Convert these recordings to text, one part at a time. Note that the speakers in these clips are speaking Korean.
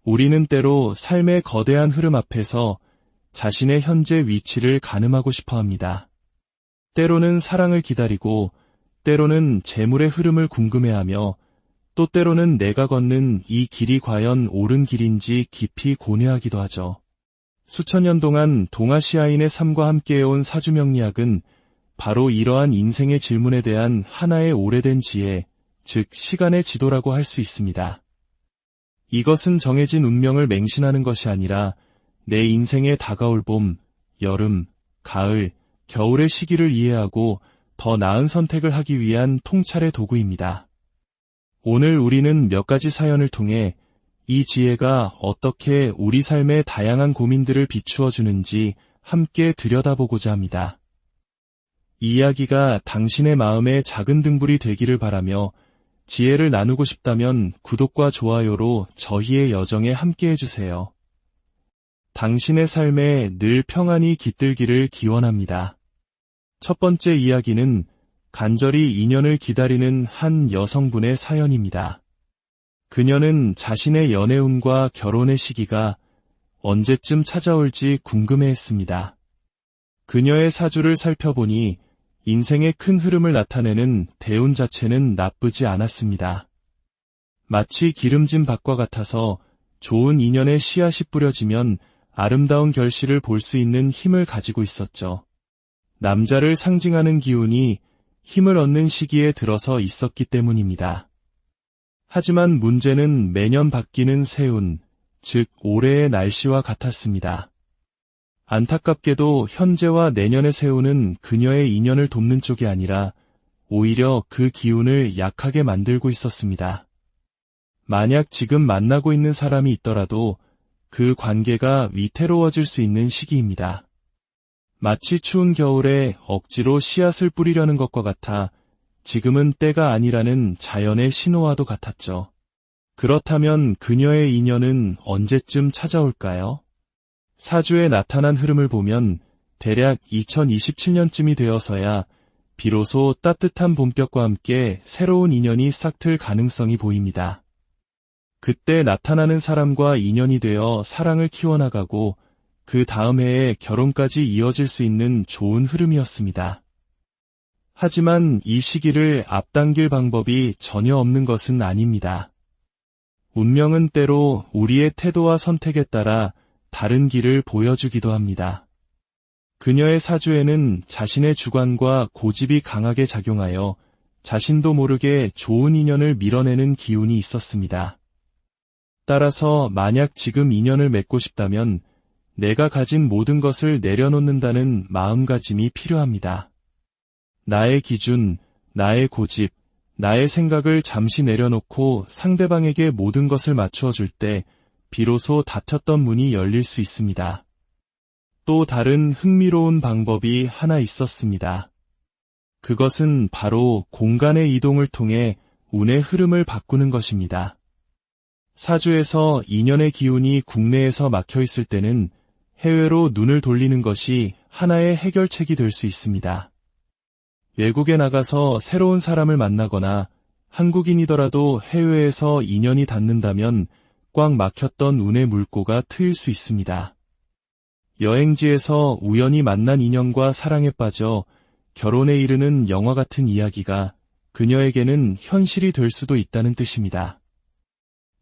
우리는 때로 삶의 거대한 흐름 앞에서 자신의 현재 위치를 가늠하고 싶어 합니다. 때로는 사랑을 기다리고, 때로는 재물의 흐름을 궁금해하며, 또 때로는 내가 걷는 이 길이 과연 옳은 길인지 깊이 고뇌하기도 하죠. 수천 년 동안 동아시아인의 삶과 함께해온 사주명리학은 바로 이러한 인생의 질문에 대한 하나의 오래된 지혜, 즉 시간의 지도라고 할 수 있습니다. 이것은 정해진 운명을 맹신하는 것이 아니라 내 인생에 다가올 봄, 여름, 가을, 겨울의 시기를 이해하고 더 나은 선택을 하기 위한 통찰의 도구입니다. 오늘 우리는 몇 가지 사연을 통해 이 지혜가 어떻게 우리 삶의 다양한 고민들을 비추어 주는지 함께 들여다보고자 합니다. 이 이야기가 당신의 마음의 작은 등불이 되기를 바라며 지혜를 나누고 싶다면 구독과 좋아요로 저희의 여정에 함께 해주세요. 당신의 삶에 늘 평안이 깃들기를 기원합니다. 첫 번째 이야기는 간절히 인연을 기다리는 한 여성분의 사연입니다. 그녀는 자신의 연애운과 결혼의 시기가 언제쯤 찾아올지 궁금해했습니다. 그녀의 사주를 살펴보니 인생의 큰 흐름을 나타내는 대운 자체는 나쁘지 않았습니다. 마치 기름진 밭과 같아서 좋은 인연의 씨앗이 뿌려지면 아름다운 결실을 볼 수 있는 힘을 가지고 있었죠. 남자를 상징하는 기운이 힘을 얻는 시기에 들어서 있었기 때문입니다. 하지만 문제는 매년 바뀌는 세운, 즉 올해의 날씨와 같았습니다. 안타깝게도 현재와 내년의 세운은 그녀의 인연을 돕는 쪽이 아니라 오히려 그 기운을 약하게 만들고 있었습니다. 만약 지금 만나고 있는 사람이 있더라도 그 관계가 위태로워질 수 있는 시기입니다. 마치 추운 겨울에 억지로 씨앗을 뿌리려는 것과 같아 지금은 때가 아니라는 자연의 신호와도 같았죠. 그렇다면 그녀의 인연은 언제쯤 찾아올까요? 사주에 나타난 흐름을 보면 대략 2027년쯤이 되어서야 비로소 따뜻한 봄볕과 함께 새로운 인연이 싹틀 가능성이 보입니다. 그때 나타나는 사람과 인연이 되어 사랑을 키워나가고 그 다음 해에 결혼까지 이어질 수 있는 좋은 흐름이었습니다. 하지만 이 시기를 앞당길 방법이 전혀 없는 것은 아닙니다. 운명은 때로 우리의 태도와 선택에 따라 다른 길을 보여주기도 합니다. 그녀의 사주에는 자신의 주관과 고집이 강하게 작용하여 자신도 모르게 좋은 인연을 밀어내는 기운이 있었습니다. 따라서 만약 지금 인연을 맺고 싶다면 내가 가진 모든 것을 내려놓는다는 마음가짐이 필요합니다. 나의 기준, 나의 고집, 나의 생각을 잠시 내려놓고 상대방에게 모든 것을 맞추어 줄 때 비로소 닫혔던 문이 열릴 수 있습니다. 또 다른 흥미로운 방법이 하나 있었습니다. 그것은 바로 공간의 이동을 통해 운의 흐름을 바꾸는 것입니다. 사주에서 인연의 기운이 국내에서 막혀 있을 때는 해외로 눈을 돌리는 것이 하나의 해결책이 될 수 있습니다. 외국에 나가서 새로운 사람을 만나거나 한국인이더라도 해외에서 인연이 닿는다면 꽉 막혔던 운의 물꼬가 트일 수 있습니다. 여행지에서 우연히 만난 인연과 사랑에 빠져 결혼에 이르는 영화 같은 이야기가 그녀에게는 현실이 될 수도 있다는 뜻입니다.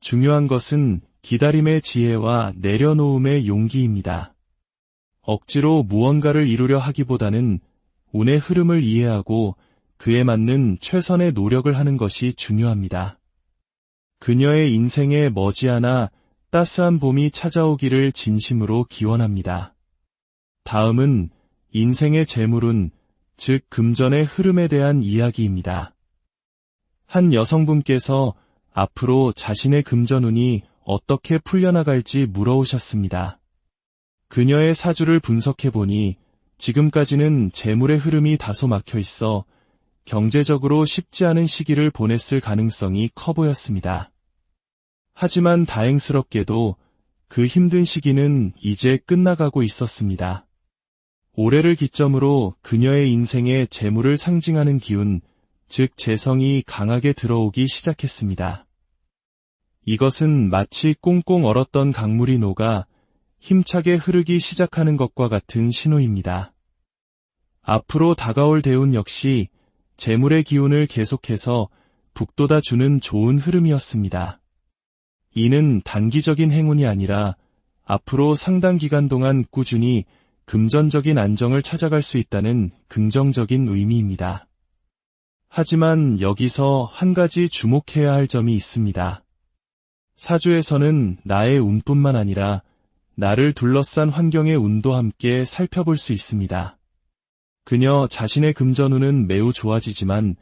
중요한 것은 기다림의 지혜와 내려놓음의 용기입니다. 억지로 무언가를 이루려 하기보다는 운의 흐름을 이해하고 그에 맞는 최선의 노력을 하는 것이 중요합니다. 그녀의 인생에 머지않아 따스한 봄이 찾아오기를 진심으로 기원합니다. 다음은 인생의 재물운, 즉 금전의 흐름에 대한 이야기입니다. 한 여성분께서 앞으로 자신의 금전운이 어떻게 풀려나갈지 물어오셨습니다. 그녀의 사주를 분석해보니 지금까지는 재물의 흐름이 다소 막혀 있어 경제적으로 쉽지 않은 시기를 보냈을 가능성이 커 보였습니다. 하지만 다행스럽게도 그 힘든 시기는 이제 끝나가고 있었습니다. 올해를 기점으로 그녀의 인생에 재물을 상징하는 기운, 즉 재성이 강하게 들어오기 시작했습니다. 이것은 마치 꽁꽁 얼었던 강물이 녹아 힘차게 흐르기 시작하는 것과 같은 신호입니다. 앞으로 다가올 대운 역시 재물의 기운을 계속해서 북돋아주는 좋은 흐름이었습니다. 이는 단기적인 행운이 아니라 앞으로 상당 기간 동안 꾸준히 금전적인 안정을 찾아갈 수 있다는 긍정적인 의미입니다. 하지만 여기서 한 가지 주목해야 할 점이 있습니다. 사주에서는 나의 운뿐만 아니라 나를 둘러싼 환경의 운도 함께 살펴볼 수 있습니다. 그녀 자신의 금전운은 매우 좋아지지만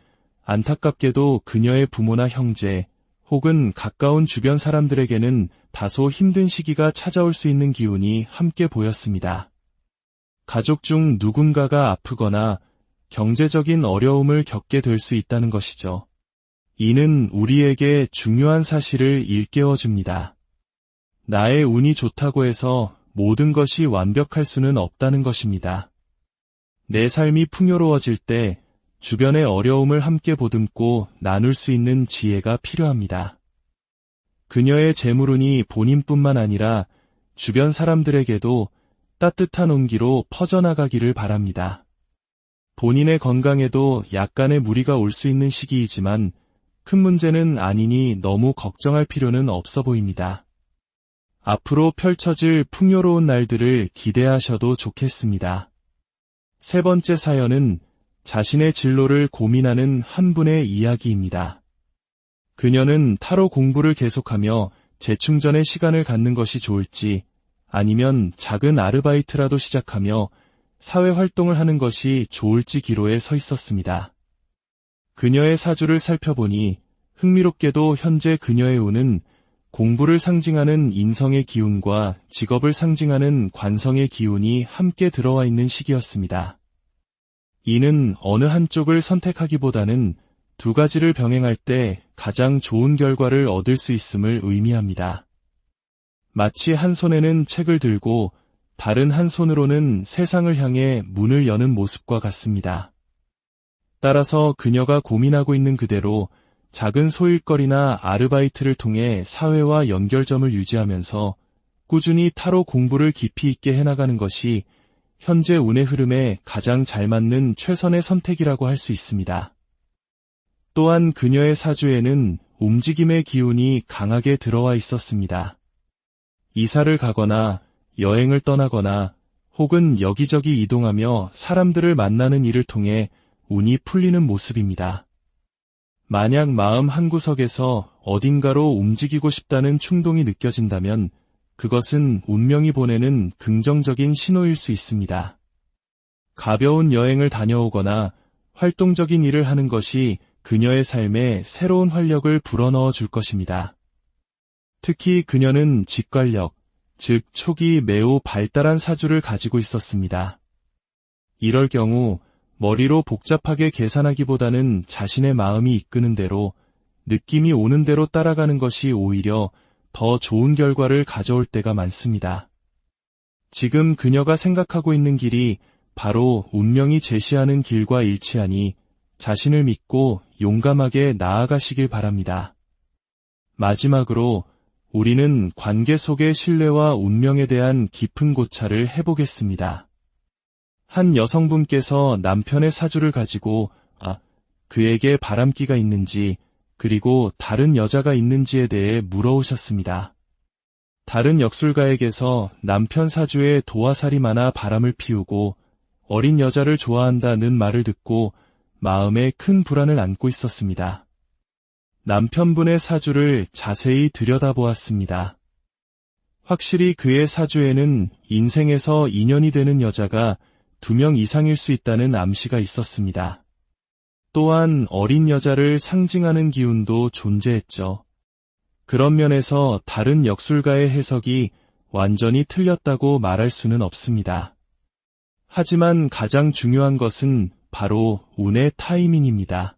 안타깝게도 그녀의 부모나 형제 혹은 가까운 주변 사람들에게는 다소 힘든 시기가 찾아올 수 있는 기운이 함께 보였습니다. 가족 중 누군가가 아프거나 경제적인 어려움을 겪게 될 수 있다는 것이죠. 이는 우리에게 중요한 사실을 일깨워 줍니다. 나의 운이 좋다고 해서 모든 것이 완벽할 수는 없다는 것입니다. 내 삶이 풍요로워질 때 주변의 어려움을 함께 보듬고 나눌 수 있는 지혜가 필요합니다. 그녀의 재물운이 본인뿐만 아니라 주변 사람들에게도 따뜻한 온기로 퍼져나가기를 바랍니다. 본인의 건강에도 약간의 무리가 올 수 있는 시기이지만 큰 문제는 아니니 너무 걱정할 필요는 없어 보입니다. 앞으로 펼쳐질 풍요로운 날들을 기대하셔도 좋겠습니다. 세 번째 사연은 자신의 진로를 고민하는 한 분의 이야기입니다. 그녀는 타로 공부를 계속하며 재충전의 시간을 갖는 것이 좋을지 아니면 작은 아르바이트라도 시작하며 사회활동을 하는 것이 좋을지 기로에 서 있었습니다. 그녀의 사주를 살펴보니 흥미롭게도 현재 그녀의 운은 공부를 상징하는 인성의 기운과 직업을 상징하는 관성의 기운이 함께 들어와 있는 시기였습니다. 이는 어느 한쪽을 선택하기보다는 두 가지를 병행할 때 가장 좋은 결과를 얻을 수 있음을 의미합니다. 마치 한 손에는 책을 들고 다른 한 손으로는 세상을 향해 문을 여는 모습과 같습니다. 따라서 그녀가 고민하고 있는 그대로 작은 소일거리나 아르바이트를 통해 사회와 연결점을 유지하면서 꾸준히 타로 공부를 깊이 있게 해나가는 것이 현재 운의 흐름에 가장 잘 맞는 최선의 선택이라고 할 수 있습니다. 또한 그녀의 사주에는 움직임의 기운이 강하게 들어와 있었습니다. 이사를 가거나 여행을 떠나거나 혹은 여기저기 이동하며 사람들을 만나는 일을 통해 운이 풀리는 모습입니다. 만약 마음 한구석에서 어딘가로 움직이고 싶다는 충동이 느껴진다면 그것은 운명이 보내는 긍정적인 신호일 수 있습니다. 가벼운 여행을 다녀오거나 활동적인 일을 하는 것이 그녀의 삶에 새로운 활력을 불어넣어 줄 것입니다. 특히 그녀는 직관력, 즉 촉이 매우 발달한 사주를 가지고 있었습니다. 이럴 경우 머리로 복잡하게 계산하기보다는 자신의 마음이 이끄는 대로 느낌이 오는 대로 따라가는 것이 오히려 더 좋은 결과를 가져올 때가 많습니다. 지금 그녀가 생각하고 있는 길이 바로 운명이 제시하는 길과 일치하니 자신을 믿고 용감하게 나아가시길 바랍니다. 마지막으로 우리는 관계 속의 신뢰와 운명에 대한 깊은 고찰을 해보겠습니다. 한 여성분께서 남편의 사주를 가지고 그에게 바람기가 있는지 그리고 다른 여자가 있는지에 대해 물어오셨습니다. 다른 역술가에게서 남편 사주에 도화살이 많아 바람을 피우고 어린 여자를 좋아한다는 말을 듣고 마음에 큰 불안을 안고 있었습니다. 남편분의 사주를 자세히 들여다보았습니다. 확실히 그의 사주에는 인생에서 인연이 되는 여자가 2명 이상일 수 있다는 암시가 있었습니다. 또한 어린 여자를 상징하는 기운도 존재했죠. 그런 면에서 다른 역술가의 해석이 완전히 틀렸다고 말할 수는 없습니다. 하지만 가장 중요한 것은 바로 운의 타이밍입니다.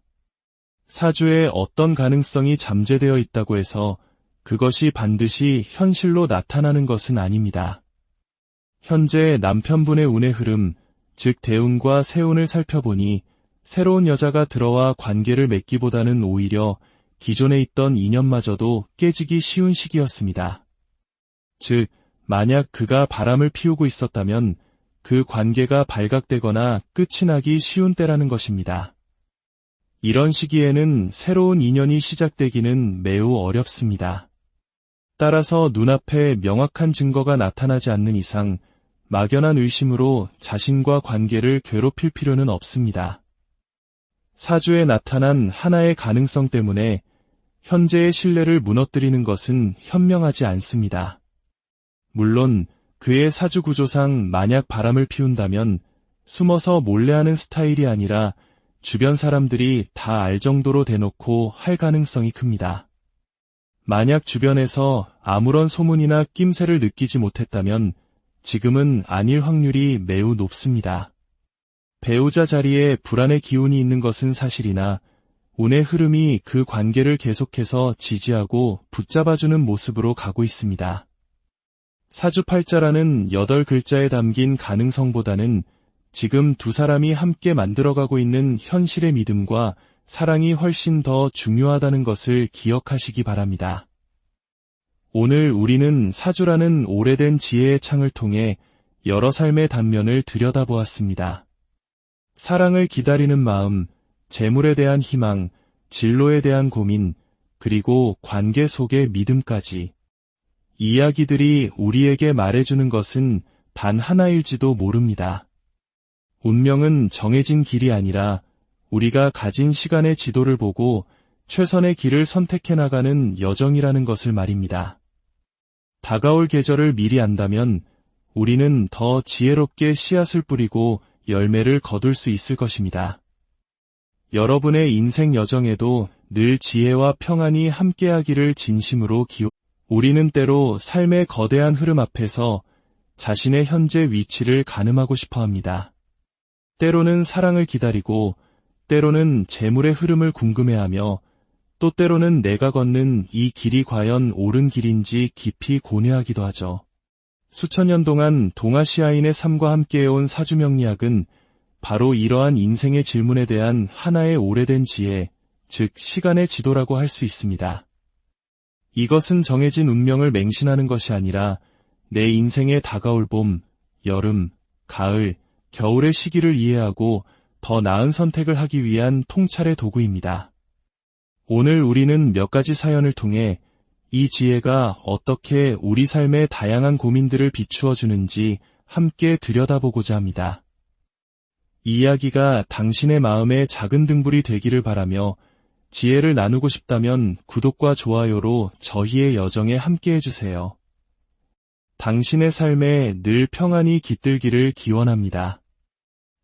사주에 어떤 가능성이 잠재되어 있다고 해서 그것이 반드시 현실로 나타나는 것은 아닙니다. 현재 남편분의 운의 흐름, 즉 대운과 세운을 살펴보니 새로운 여자가 들어와 관계를 맺기보다는 오히려 기존에 있던 인연마저도 깨지기 쉬운 시기였습니다. 즉, 만약 그가 바람을 피우고 있었다면 그 관계가 발각되거나 끝이 나기 쉬운 때라는 것입니다. 이런 시기에는 새로운 인연이 시작되기는 매우 어렵습니다. 따라서 눈앞에 명확한 증거가 나타나지 않는 이상 막연한 의심으로 자신과 관계를 괴롭힐 필요는 없습니다. 사주에 나타난 하나의 가능성 때문에 현재의 신뢰를 무너뜨리는 것은 현명하지 않습니다. 물론 그의 사주 구조상 만약 바람을 피운다면 숨어서 몰래하는 스타일이 아니라 주변 사람들이 다 알 정도로 대놓고 할 가능성이 큽니다. 만약 주변에서 아무런 소문이나 낌새를 느끼지 못했다면 지금은 아닐 확률이 매우 높습니다. 배우자 자리에 불안의 기운이 있는 것은 사실이나 운의 흐름이 그 관계를 계속해서 지지하고 붙잡아주는 모습으로 가고 있습니다. 사주팔자라는 8글자에 담긴 가능성보다는 지금 두 사람이 함께 만들어가고 있는 현실의 믿음과 사랑이 훨씬 더 중요하다는 것을 기억하시기 바랍니다. 오늘 우리는 사주라는 오래된 지혜의 창을 통해 여러 삶의 단면을 들여다보았습니다. 사랑을 기다리는 마음, 재물에 대한 희망, 진로에 대한 고민, 그리고 관계 속의 믿음까지. 이야기들이 우리에게 말해주는 것은 단 하나일지도 모릅니다. 운명은 정해진 길이 아니라 우리가 가진 시간의 지도를 보고 최선의 길을 선택해 나가는 여정이라는 것을 말입니다. 다가올 계절을 미리 안다면 우리는 더 지혜롭게 씨앗을 뿌리고 열매를 거둘 수 있을 것입니다. 여러분의 인생 여정에도 늘 지혜와 평안이 함께하기를 진심으로 우리는 때로 삶의 거대한 흐름 앞에서 자신의 현재 위치를 가늠하고 싶어 합니다. 때로는 사랑을 기다리고, 때로는 재물의 흐름을 궁금해하며, 또 때로는 내가 걷는 이 길이 과연 옳은 길인지 깊이 고뇌하기도 하죠. 수천 년 동안 동아시아인의 삶과 함께해온 사주명리학은 바로 이러한 인생의 질문에 대한 하나의 오래된 지혜, 즉 시간의 지도라고 할 수 있습니다. 이것은 정해진 운명을 맹신하는 것이 아니라 내 인생에 다가올 봄, 여름, 가을, 겨울의 시기를 이해하고 더 나은 선택을 하기 위한 통찰의 도구입니다. 오늘 우리는 몇 가지 사연을 통해 이 지혜가 어떻게 우리 삶의 다양한 고민들을 비추어 주는지 함께 들여다보고자 합니다. 이 이야기가 당신의 마음에 작은 등불이 되기를 바라며 지혜를 나누고 싶다면 구독과 좋아요로 저희의 여정에 함께해 주세요. 당신의 삶에 늘 평안이 깃들기를 기원합니다.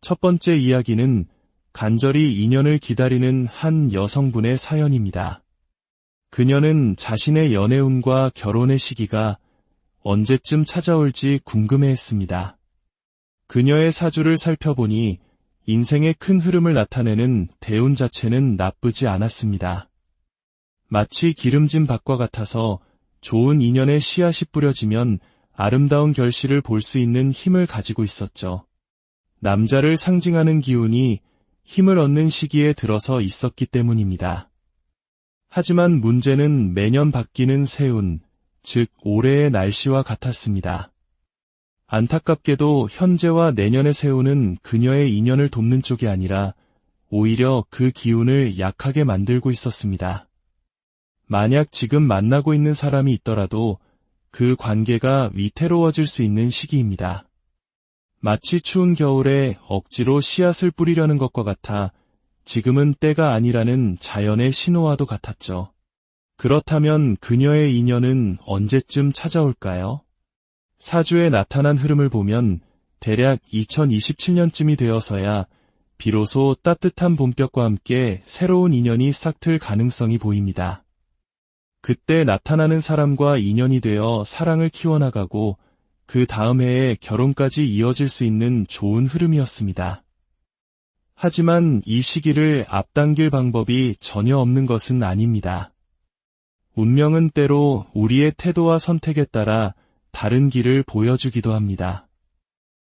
첫 번째 이야기는 간절히 인연을 기다리는 한 여성분의 사연입니다. 그녀는 자신의 연애운과 결혼의 시기가 언제쯤 찾아올지 궁금해했습니다. 그녀의 사주를 살펴보니 인생의 큰 흐름을 나타내는 대운 자체는 나쁘지 않았습니다. 마치 기름진 밭과 같아서 좋은 인연의 씨앗이 뿌려지면 아름다운 결실을 볼 수 있는 힘을 가지고 있었죠. 남자를 상징하는 기운이 힘을 얻는 시기에 들어서 있었기 때문입니다. 하지만 문제는 매년 바뀌는 세운, 즉 올해의 날씨와 같았습니다. 안타깝게도 현재와 내년의 세운은 그녀의 인연을 돕는 쪽이 아니라 오히려 그 기운을 약하게 만들고 있었습니다. 만약 지금 만나고 있는 사람이 있더라도 그 관계가 위태로워질 수 있는 시기입니다. 마치 추운 겨울에 억지로 씨앗을 뿌리려는 것과 같아 지금은 때가 아니라는 자연의 신호와도 같았죠. 그렇다면 그녀의 인연은 언제쯤 찾아올까요? 사주에 나타난 흐름을 보면 대략 2027년쯤이 되어서야 비로소 따뜻한 봄볕과 함께 새로운 인연이 싹틀 가능성이 보입니다. 그때 나타나는 사람과 인연이 되어 사랑을 키워나가고 그 다음 해에 결혼까지 이어질 수 있는 좋은 흐름이었습니다. 하지만 이 시기를 앞당길 방법이 전혀 없는 것은 아닙니다. 운명은 때로 우리의 태도와 선택에 따라 다른 길을 보여주기도 합니다.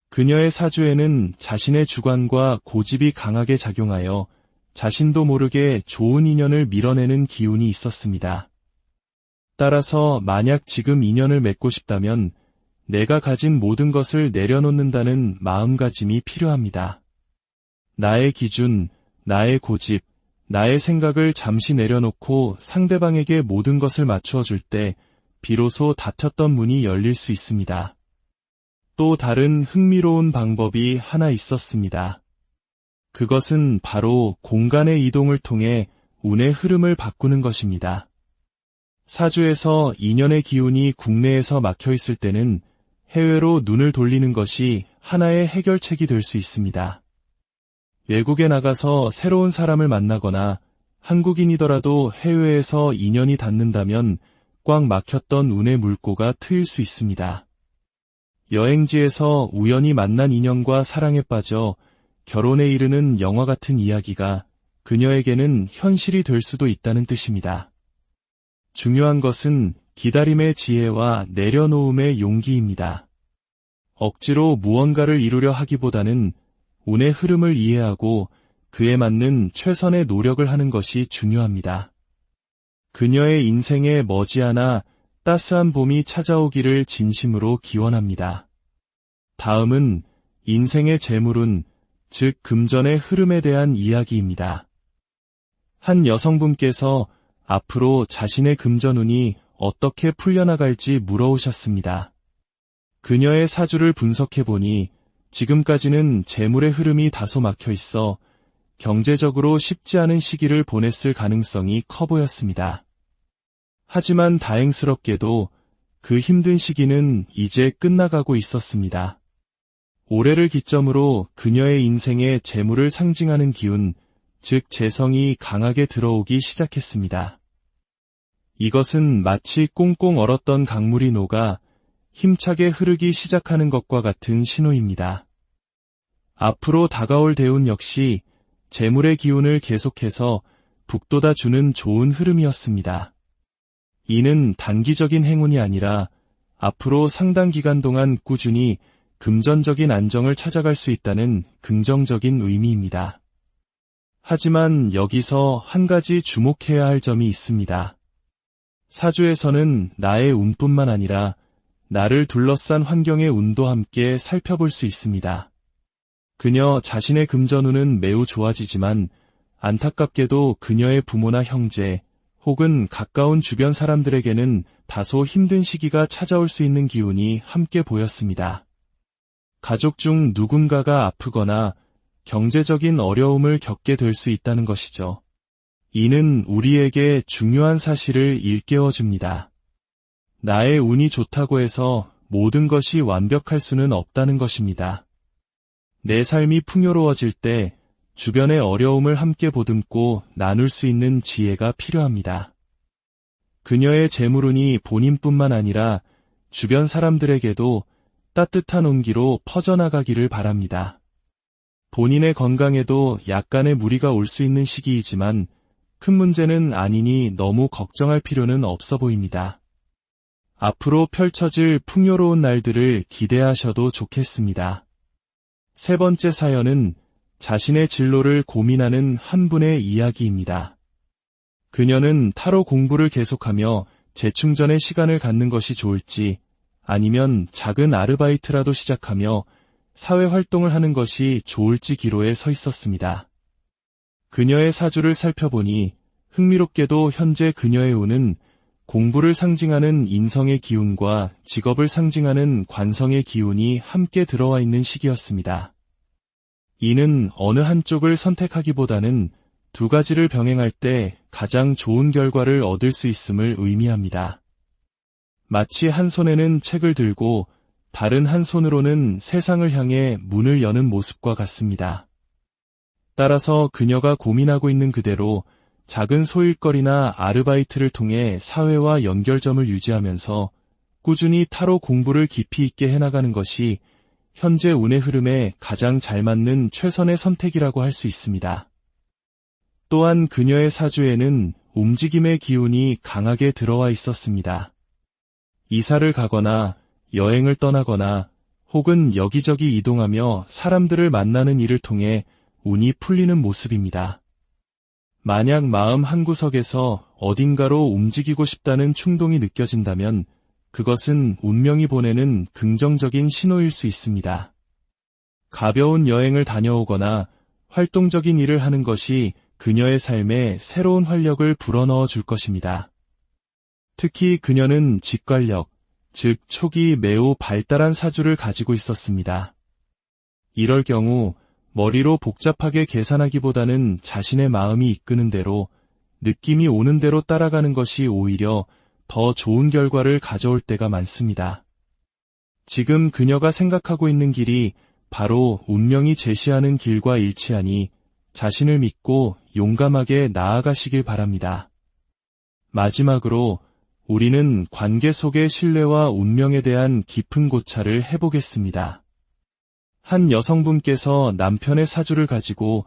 그녀의 사주에는 자신의 주관과 고집이 강하게 작용하여 자신도 모르게 좋은 인연을 밀어내는 기운이 있었습니다. 따라서 만약 지금 인연을 맺고 싶다면 내가 가진 모든 것을 내려놓는다는 마음가짐이 필요합니다. 나의 기준, 나의 고집, 나의 생각을 잠시 내려놓고 상대방에게 모든 것을 맞추어 줄 때 비로소 닫혔던 문이 열릴 수 있습니다. 또 다른 흥미로운 방법이 하나 있었습니다. 그것은 바로 공간의 이동을 통해 운의 흐름을 바꾸는 것입니다. 사주에서 인연의 기운이 국내에서 막혀 있을 때는 해외로 눈을 돌리는 것이 하나의 해결책이 될 수 있습니다. 외국에 나가서 새로운 사람을 만나거나 한국인이더라도 해외에서 인연이 닿는다면 꽉 막혔던 운의 물꼬가 트일 수 있습니다. 여행지에서 우연히 만난 인연과 사랑에 빠져 결혼에 이르는 영화 같은 이야기가 그녀에게는 현실이 될 수도 있다는 뜻입니다. 중요한 것은 기다림의 지혜와 내려놓음의 용기입니다. 억지로 무언가를 이루려 하기보다는 운의 흐름을 이해하고 그에 맞는 최선의 노력을 하는 것이 중요합니다. 그녀의 인생에 머지않아 따스한 봄이 찾아오기를 진심으로 기원합니다. 다음은 인생의 재물운, 즉 금전의 흐름에 대한 이야기입니다. 한 여성분께서 앞으로 자신의 금전운이 어떻게 풀려나갈지 물어오셨습니다. 그녀의 사주를 분석해보니 지금까지는 재물의 흐름이 다소 막혀 있어 경제적으로 쉽지 않은 시기를 보냈을 가능성이 커 보였습니다. 하지만 다행스럽게도 그 힘든 시기는 이제 끝나가고 있었습니다. 올해를 기점으로 그녀의 인생에 재물을 상징하는 기운, 즉 재성이 강하게 들어오기 시작했습니다. 이것은 마치 꽁꽁 얼었던 강물이 녹아 힘차게 흐르기 시작하는 것과 같은 신호입니다. 앞으로 다가올 대운 역시 재물의 기운을 계속해서 북돋아주는 좋은 흐름이었습니다. 이는 단기적인 행운이 아니라 앞으로 상당 기간 동안 꾸준히 금전적인 안정을 찾아갈 수 있다는 긍정적인 의미입니다. 하지만 여기서 한 가지 주목해야 할 점이 있습니다. 사주에서는 나의 운뿐만 아니라 나를 둘러싼 환경의 운도 함께 살펴볼 수 있습니다. 그녀 자신의 금전운은 매우 좋아지지만 안타깝게도 그녀의 부모나 형제 혹은 가까운 주변 사람들에게는 다소 힘든 시기가 찾아올 수 있는 기운이 함께 보였습니다. 가족 중 누군가가 아프거나 경제적인 어려움을 겪게 될 수 있다는 것이죠. 이는 우리에게 중요한 사실을 일깨워줍니다. 나의 운이 좋다고 해서 모든 것이 완벽할 수는 없다는 것입니다. 내 삶이 풍요로워질 때 주변의 어려움을 함께 보듬고 나눌 수 있는 지혜가 필요합니다. 그녀의 재물운이 본인뿐만 아니라 주변 사람들에게도 따뜻한 온기로 퍼져나가기를 바랍니다. 본인의 건강에도 약간의 무리가 올 수 있는 시기이지만 큰 문제는 아니니 너무 걱정할 필요는 없어 보입니다. 앞으로 펼쳐질 풍요로운 날들을 기대하셔도 좋겠습니다. 세 번째 사연은 자신의 진로를 고민하는 한 분의 이야기입니다. 그녀는 타로 공부를 계속하며 재충전의 시간을 갖는 것이 좋을지 아니면 작은 아르바이트라도 시작하며 사회활동을 하는 것이 좋을지 기로에 서 있었습니다. 그녀의 사주를 살펴보니 흥미롭게도 현재 그녀의 운은 공부를 상징하는 인성의 기운과 직업을 상징하는 관성의 기운이 함께 들어와 있는 시기였습니다. 이는 어느 한쪽을 선택하기보다는 두 가지를 병행할 때 가장 좋은 결과를 얻을 수 있음을 의미합니다. 마치 한 손에는 책을 들고 다른 한 손으로는 세상을 향해 문을 여는 모습과 같습니다. 따라서 그녀가 고민하고 있는 그대로 작은 소일거리나 아르바이트를 통해 사회와 연결점을 유지하면서 꾸준히 타로 공부를 깊이 있게 해나가는 것이 현재 운의 흐름에 가장 잘 맞는 최선의 선택이라고 할 수 있습니다. 또한 그녀의 사주에는 움직임의 기운이 강하게 들어와 있었습니다. 이사를 가거나 여행을 떠나거나 혹은 여기저기 이동하며 사람들을 만나는 일을 통해 운이 풀리는 모습입니다. 만약 마음 한구석에서 어딘가로 움직이고 싶다는 충동이 느껴진다면 그것은 운명이 보내는 긍정적인 신호일 수 있습니다. 가벼운 여행을 다녀오거나 활동적인 일을 하는 것이 그녀의 삶에 새로운 활력을 불어넣어 줄 것입니다. 특히 그녀는 직관력, 즉 촉이 매우 발달한 사주를 가지고 있었습니다. 이럴 경우 머리로 복잡하게 계산하기보다는 자신의 마음이 이끄는 대로, 느낌이 오는 대로 따라가는 것이 오히려 더 좋은 결과를 가져올 때가 많습니다. 지금 그녀가 생각하고 있는 길이 바로 운명이 제시하는 길과 일치하니 자신을 믿고 용감하게 나아가시길 바랍니다. 마지막으로 우리는 관계 속의 신뢰와 운명에 대한 깊은 고찰을 해보겠습니다. 한 여성분께서 남편의 사주를 가지고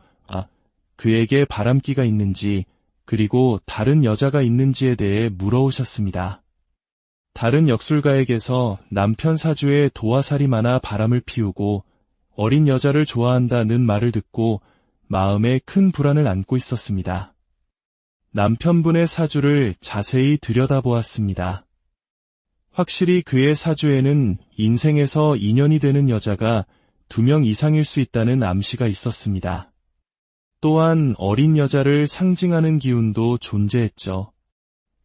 그에게 바람기가 있는지 그리고 다른 여자가 있는지에 대해 물어오셨습니다. 다른 역술가에게서 남편 사주에 도화살이 많아 바람을 피우고 어린 여자를 좋아한다는 말을 듣고 마음에 큰 불안을 안고 있었습니다. 남편분의 사주를 자세히 들여다보았습니다. 확실히 그의 사주에는 인생에서 인연이 되는 여자가 2명 이상일 수 있다는 암시가 있었습니다. 또한 어린 여자를 상징하는 기운도 존재했죠.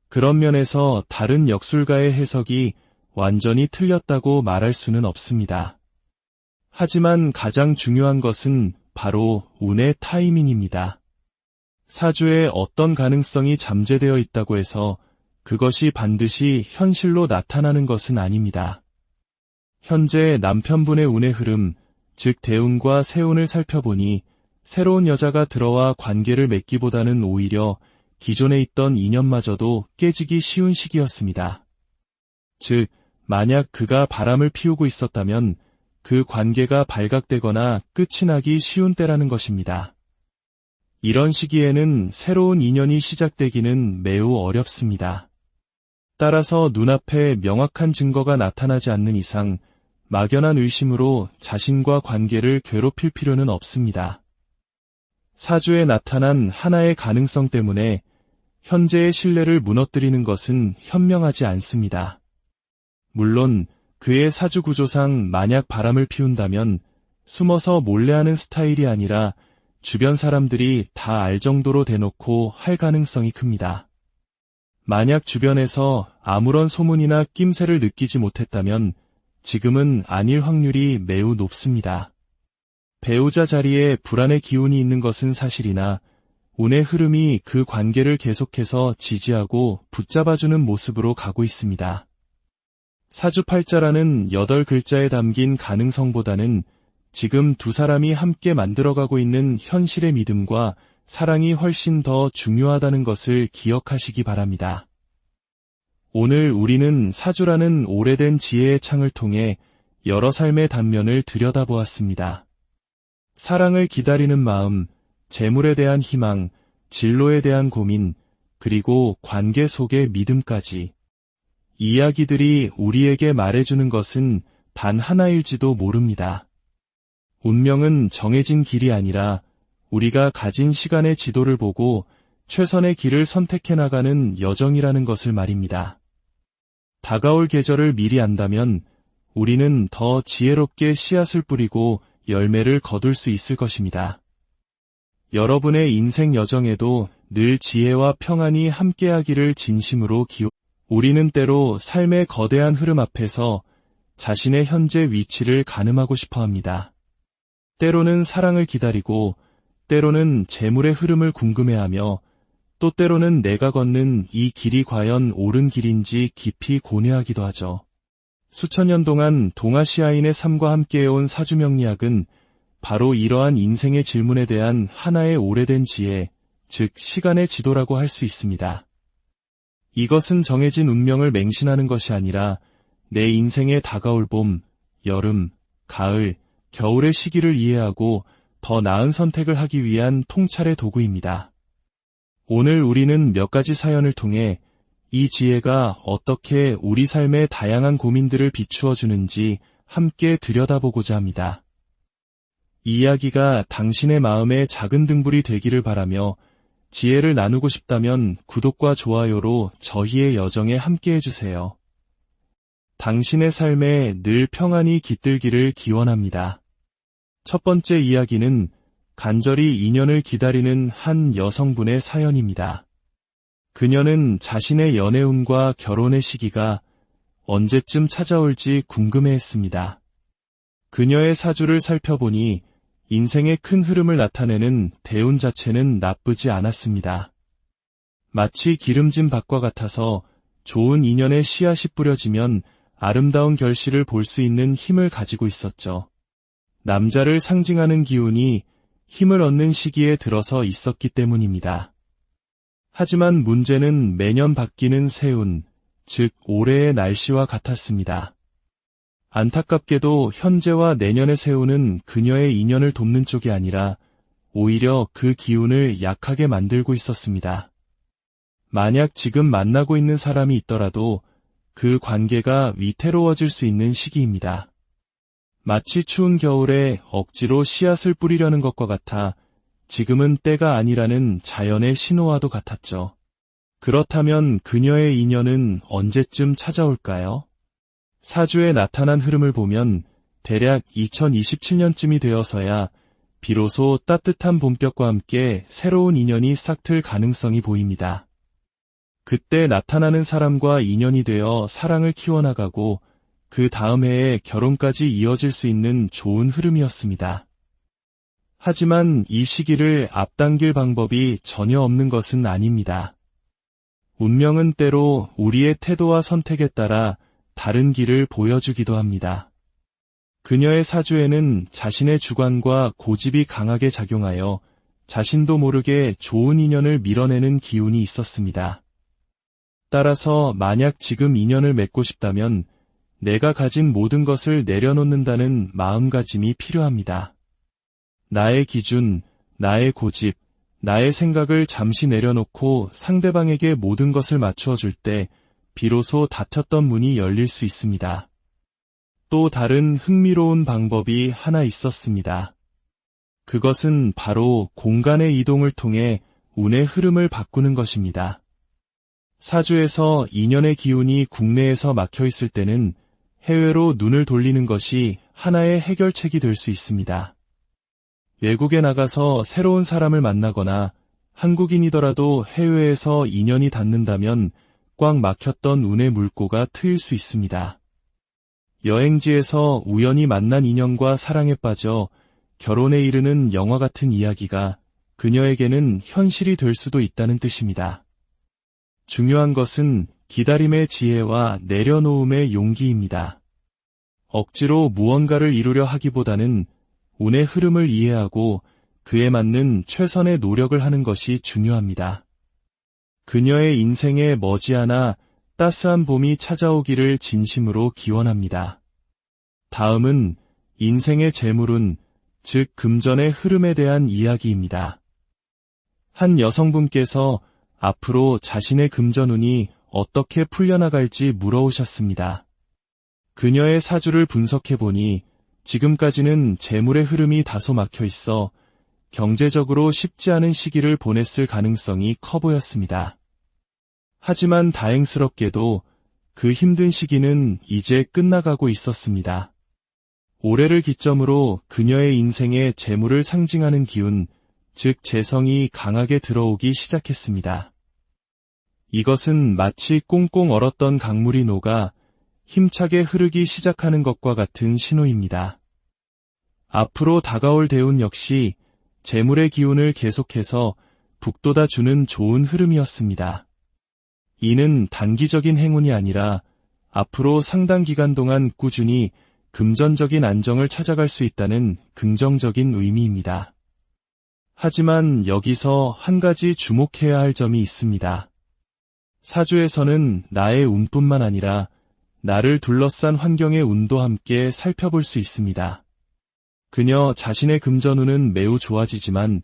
그런 면에서 다른 역술가의 해석이 완전히 틀렸다고 말할 수는 없습니다. 하지만 가장 중요한 것은 바로 운의 타이밍입니다. 사주에 어떤 가능성이 잠재되어 있다고 해서 그것이 반드시 현실로 나타나는 것은 아닙니다. 현재 남편분의 운의 흐름, 즉 대운과 세운을 살펴보니 새로운 여자가 들어와 관계를 맺기보다는 오히려 기존에 있던 인연마저도 깨지기 쉬운 시기였습니다. 즉, 만약 그가 바람을 피우고 있었다면 그 관계가 발각되거나 끝이 나기 쉬운 때라는 것입니다. 이런 시기에는 새로운 인연이 시작되기는 매우 어렵습니다. 따라서 눈앞에 명확한 증거가 나타나지 않는 이상 막연한 의심으로 자신과 관계를 괴롭힐 필요는 없습니다. 사주에 나타난 하나의 가능성 때문에 현재의 신뢰를 무너뜨리는 것은 현명하지 않습니다. 물론 그의 사주 구조상 만약 바람을 피운다면 숨어서 몰래하는 스타일이 아니라 주변 사람들이 다 알 정도로 대놓고 할 가능성이 큽니다. 만약 주변에서 아무런 소문이나 낌새를 느끼지 못했다면 지금은 아닐 확률이 매우 높습니다. 배우자 자리에 불안의 기운이 있는 것은 사실이나 운의 흐름이 그 관계를 계속해서 지지하고 붙잡아주는 모습으로 가고 있습니다. 사주팔자라는 8글자에 담긴 가능성보다는 지금 두 사람이 함께 만들어가고 있는 현실의 믿음과 사랑이 훨씬 더 중요하다는 것을 기억하시기 바랍니다. 오늘 우리는 사주라는 오래된 지혜의 창을 통해 여러 삶의 단면을 들여다보았습니다. 사랑을 기다리는 마음, 재물에 대한 희망, 진로에 대한 고민, 그리고 관계 속의 믿음까지. 이야기들이 우리에게 말해주는 것은 단 하나일지도 모릅니다. 운명은 정해진 길이 아니라 우리가 가진 시간의 지도를 보고 최선의 길을 선택해 나가는 여정이라는 것을 말입니다. 다가올 계절을 미리 안다면 우리는 더 지혜롭게 씨앗을 뿌리고 열매를 거둘 수 있을 것입니다. 여러분의 인생 여정에도 늘 지혜와 평안이 함께하기를 진심으로 우리는 때로 삶의 거대한 흐름 앞에서 자신의 현재 위치를 가늠하고 싶어 합니다. 때로는 사랑을 기다리고, 때로는 재물의 흐름을 궁금해하며, 또 때로는 내가 걷는 이 길이 과연 옳은 길인지 깊이 고뇌하기도 하죠. 수천 년 동안 동아시아인의 삶과 함께해온 사주명리학은 바로 이러한 인생의 질문에 대한 하나의 오래된 지혜, 즉 시간의 지도라고 할 수 있습니다. 이것은 정해진 운명을 맹신하는 것이 아니라 내 인생에 다가올 봄, 여름, 가을, 겨울의 시기를 이해하고 더 나은 선택을 하기 위한 통찰의 도구입니다. 오늘 우리는 몇 가지 사연을 통해 이 지혜가 어떻게 우리 삶의 다양한 고민들을 비추어 주는지 함께 들여다보고자 합니다. 이 이야기가 당신의 마음에 작은 등불이 되기를 바라며 지혜를 나누고 싶다면 구독과 좋아요로 저희의 여정에 함께 해주세요. 당신의 삶에 늘 평안이 깃들기를 기원합니다. 첫 번째 이야기는 간절히 인연을 기다리는 한 여성분의 사연입니다. 그녀는 자신의 연애운과 결혼의 시기가 언제쯤 찾아올지 궁금해했습니다. 그녀의 사주를 살펴보니 인생의 큰 흐름을 나타내는 대운 자체는 나쁘지 않았습니다. 마치 기름진 밭과 같아서 좋은 인연의 씨앗이 뿌려지면 아름다운 결실을 볼 수 있는 힘을 가지고 있었죠. 남자를 상징하는 기운이 힘을 얻는 시기에 들어서 있었기 때문입니다. 하지만 문제는 매년 바뀌는 세운, 즉 올해의 날씨와 같았습니다. 안타깝게도 현재와 내년의 세운은 그녀의 인연을 돕는 쪽이 아니라 오히려 그 기운을 약하게 만들고 있었습니다. 만약 지금 만나고 있는 사람이 있더라도 그 관계가 위태로워질 수 있는 시기입니다. 마치 추운 겨울에 억지로 씨앗을 뿌리려는 것과 같아 지금은 때가 아니라는 자연의 신호와도 같았죠. 그렇다면 그녀의 인연은 언제쯤 찾아올까요? 사주에 나타난 흐름을 보면 대략 2027년쯤이 되어서야 비로소 따뜻한 봄볕과 함께 새로운 인연이 싹틀 가능성이 보입니다. 그때 나타나는 사람과 인연이 되어 사랑을 키워나가고 그 다음 해에 결혼까지 이어질 수 있는 좋은 흐름이었습니다. 하지만 이 시기를 앞당길 방법이 전혀 없는 것은 아닙니다. 운명은 때로 우리의 태도와 선택에 따라 다른 길을 보여주기도 합니다. 그녀의 사주에는 자신의 주관과 고집이 강하게 작용하여 자신도 모르게 좋은 인연을 밀어내는 기운이 있었습니다. 따라서 만약 지금 인연을 맺고 싶다면 내가 가진 모든 것을 내려놓는다는 마음가짐이 필요합니다. 나의 기준, 나의 고집, 나의 생각을 잠시 내려놓고 상대방에게 모든 것을 맞추어 줄 때 비로소 닫혔던 문이 열릴 수 있습니다. 또 다른 흥미로운 방법이 하나 있었습니다. 그것은 바로 공간의 이동을 통해 운의 흐름을 바꾸는 것입니다. 사주에서 인연의 기운이 국내에서 막혀 있을 때는 해외로 눈을 돌리는 것이 하나의 해결책이 될 수 있습니다. 외국에 나가서 새로운 사람을 만나거나 한국인이더라도 해외에서 인연이 닿는다면 꽉 막혔던 운의 물꼬가 트일 수 있습니다. 여행지에서 우연히 만난 인연과 사랑에 빠져 결혼에 이르는 영화 같은 이야기가 그녀에게는 현실이 될 수도 있다는 뜻입니다. 중요한 것은 기다림의 지혜와 내려놓음의 용기입니다. 억지로 무언가를 이루려 하기보다는 운의 흐름을 이해하고 그에 맞는 최선의 노력을 하는 것이 중요합니다. 그녀의 인생에 머지않아 따스한 봄이 찾아오기를 진심으로 기원합니다. 다음은 인생의 재물운, 즉 금전의 흐름에 대한 이야기입니다. 한 여성분께서 앞으로 자신의 금전운이 어떻게 풀려나갈지 물어오셨습니다. 그녀의 사주를 분석해보니 지금까지는 재물의 흐름이 다소 막혀 있어 경제적으로 쉽지 않은 시기를 보냈을 가능성이 커 보였습니다. 하지만 다행스럽게도 그 힘든 시기는 이제 끝나가고 있었습니다. 올해를 기점으로 그녀의 인생에 재물을 상징하는 기운, 즉 재성이 강하게 들어오기 시작했습니다. 이것은 마치 꽁꽁 얼었던 강물이 녹아 힘차게 흐르기 시작하는 것과 같은 신호입니다. 앞으로 다가올 대운 역시 재물의 기운을 계속해서 북돋아주는 좋은 흐름이었습니다. 이는 단기적인 행운이 아니라 앞으로 상당 기간 동안 꾸준히 금전적인 안정을 찾아갈 수 있다는 긍정적인 의미입니다. 하지만 여기서 한 가지 주목해야 할 점이 있습니다. 사주에서는 나의 운뿐만 아니라 나를 둘러싼 환경의 운도 함께 살펴볼 수 있습니다. 그녀 자신의 금전운은 매우 좋아지지만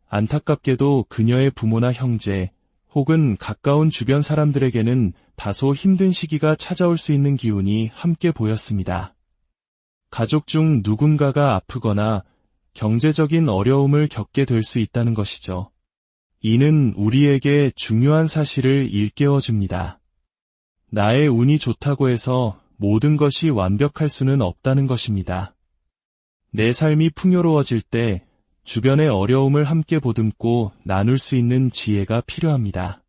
안타깝게도 그녀의 부모나 형제 혹은 가까운 주변 사람들에게는 다소 힘든 시기가 찾아올 수 있는 기운이 함께 보였습니다. 가족 중 누군가가 아프거나 경제적인 어려움을 겪게 될 수 있다는 것이죠. 이는 우리에게 중요한 사실을 일깨워 줍니다. 나의 운이 좋다고 해서 모든 것이 완벽할 수는 없다는 것입니다. 내 삶이 풍요로워질 때 주변의 어려움을 함께 보듬고 나눌 수 있는 지혜가 필요합니다.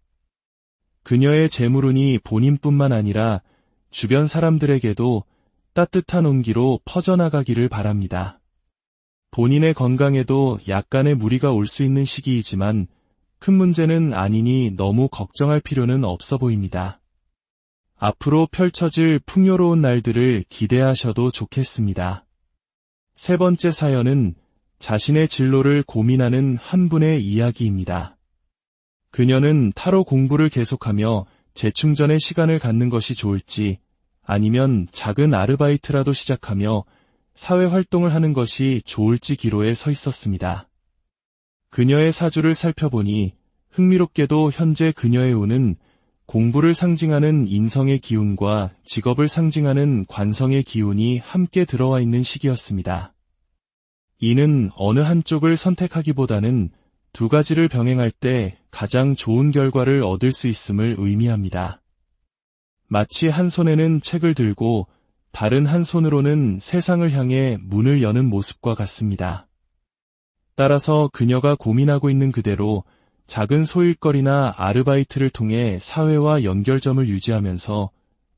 그녀의 재물운이 본인뿐만 아니라 주변 사람들에게도 따뜻한 온기로 퍼져나가기를 바랍니다. 본인의 건강에도 약간의 무리가 올 수 있는 시기이지만 큰 문제는 아니니 너무 걱정할 필요는 없어 보입니다. 앞으로 펼쳐질 풍요로운 날들을 기대하셔도 좋겠습니다. 세 번째 사연은 자신의 진로를 고민하는 한 분의 이야기입니다. 그녀는 타로 공부를 계속하며 재충전의 시간을 갖는 것이 좋을지 아니면 작은 아르바이트라도 시작하며 사회활동을 하는 것이 좋을지 기로에 서 있었습니다. 그녀의 사주를 살펴보니 흥미롭게도 현재 그녀의 운은 공부를 상징하는 인성의 기운과 직업을 상징하는 관성의 기운이 함께 들어와 있는 시기였습니다. 이는 어느 한쪽을 선택하기보다는 두 가지를 병행할 때 가장 좋은 결과를 얻을 수 있음을 의미합니다. 마치 한 손에는 책을 들고 다른 한 손으로는 세상을 향해 문을 여는 모습과 같습니다. 따라서 그녀가 고민하고 있는 그대로 작은 소일거리나 아르바이트를 통해 사회와 연결점을 유지하면서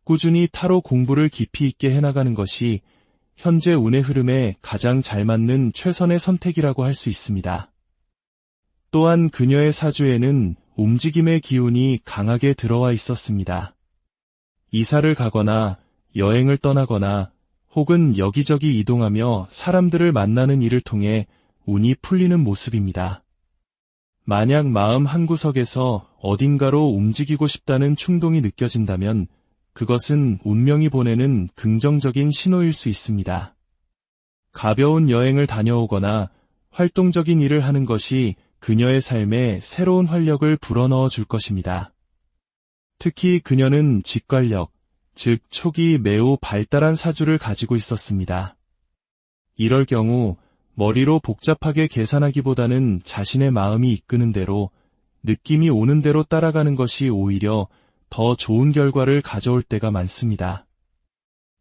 꾸준히 타로 공부를 깊이 있게 해나가는 것이 현재 운의 흐름에 가장 잘 맞는 최선의 선택이라고 할 수 있습니다. 또한 그녀의 사주에는 움직임의 기운이 강하게 들어와 있었습니다. 이사를 가거나 여행을 떠나거나 혹은 여기저기 이동하며 사람들을 만나는 일을 통해 운이 풀리는 모습입니다. 만약 마음 한구석에서 어딘가로 움직이고 싶다는 충동이 느껴진다면 그것은 운명이 보내는 긍정적인 신호일 수 있습니다. 가벼운 여행을 다녀오거나 활동적인 일을 하는 것이 그녀의 삶에 새로운 활력을 불어넣어 줄 것입니다. 특히 그녀는 직관력, 즉 촉이 매우 발달한 사주를 가지고 있었습니다. 이럴 경우 머리로 복잡하게 계산하기보다는 자신의 마음이 이끄는 대로, 느낌이 오는 대로 따라가는 것이 오히려 더 좋은 결과를 가져올 때가 많습니다.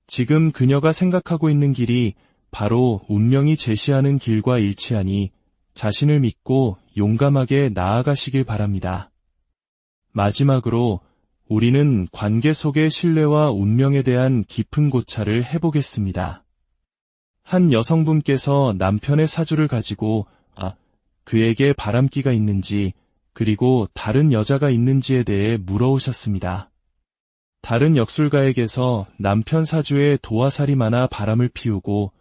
지금 그녀가 생각하고 있는 길이 바로 운명이 제시하는 길과 일치하니 자신을 믿고 용감하게 나아가시길 바랍니다. 마지막으로 우리는 관계 속의 신뢰와 운명에 대한 깊은 고찰을 해보겠습니다. 한 여성분께서 남편의 사주를 가지고 그에게 바람기가 있는지 그리고 다른 여자가 있는지에 대해 물어오셨습니다. 다른 역술가에게서 남편 사주에 도화살이 많아 바람을 피우고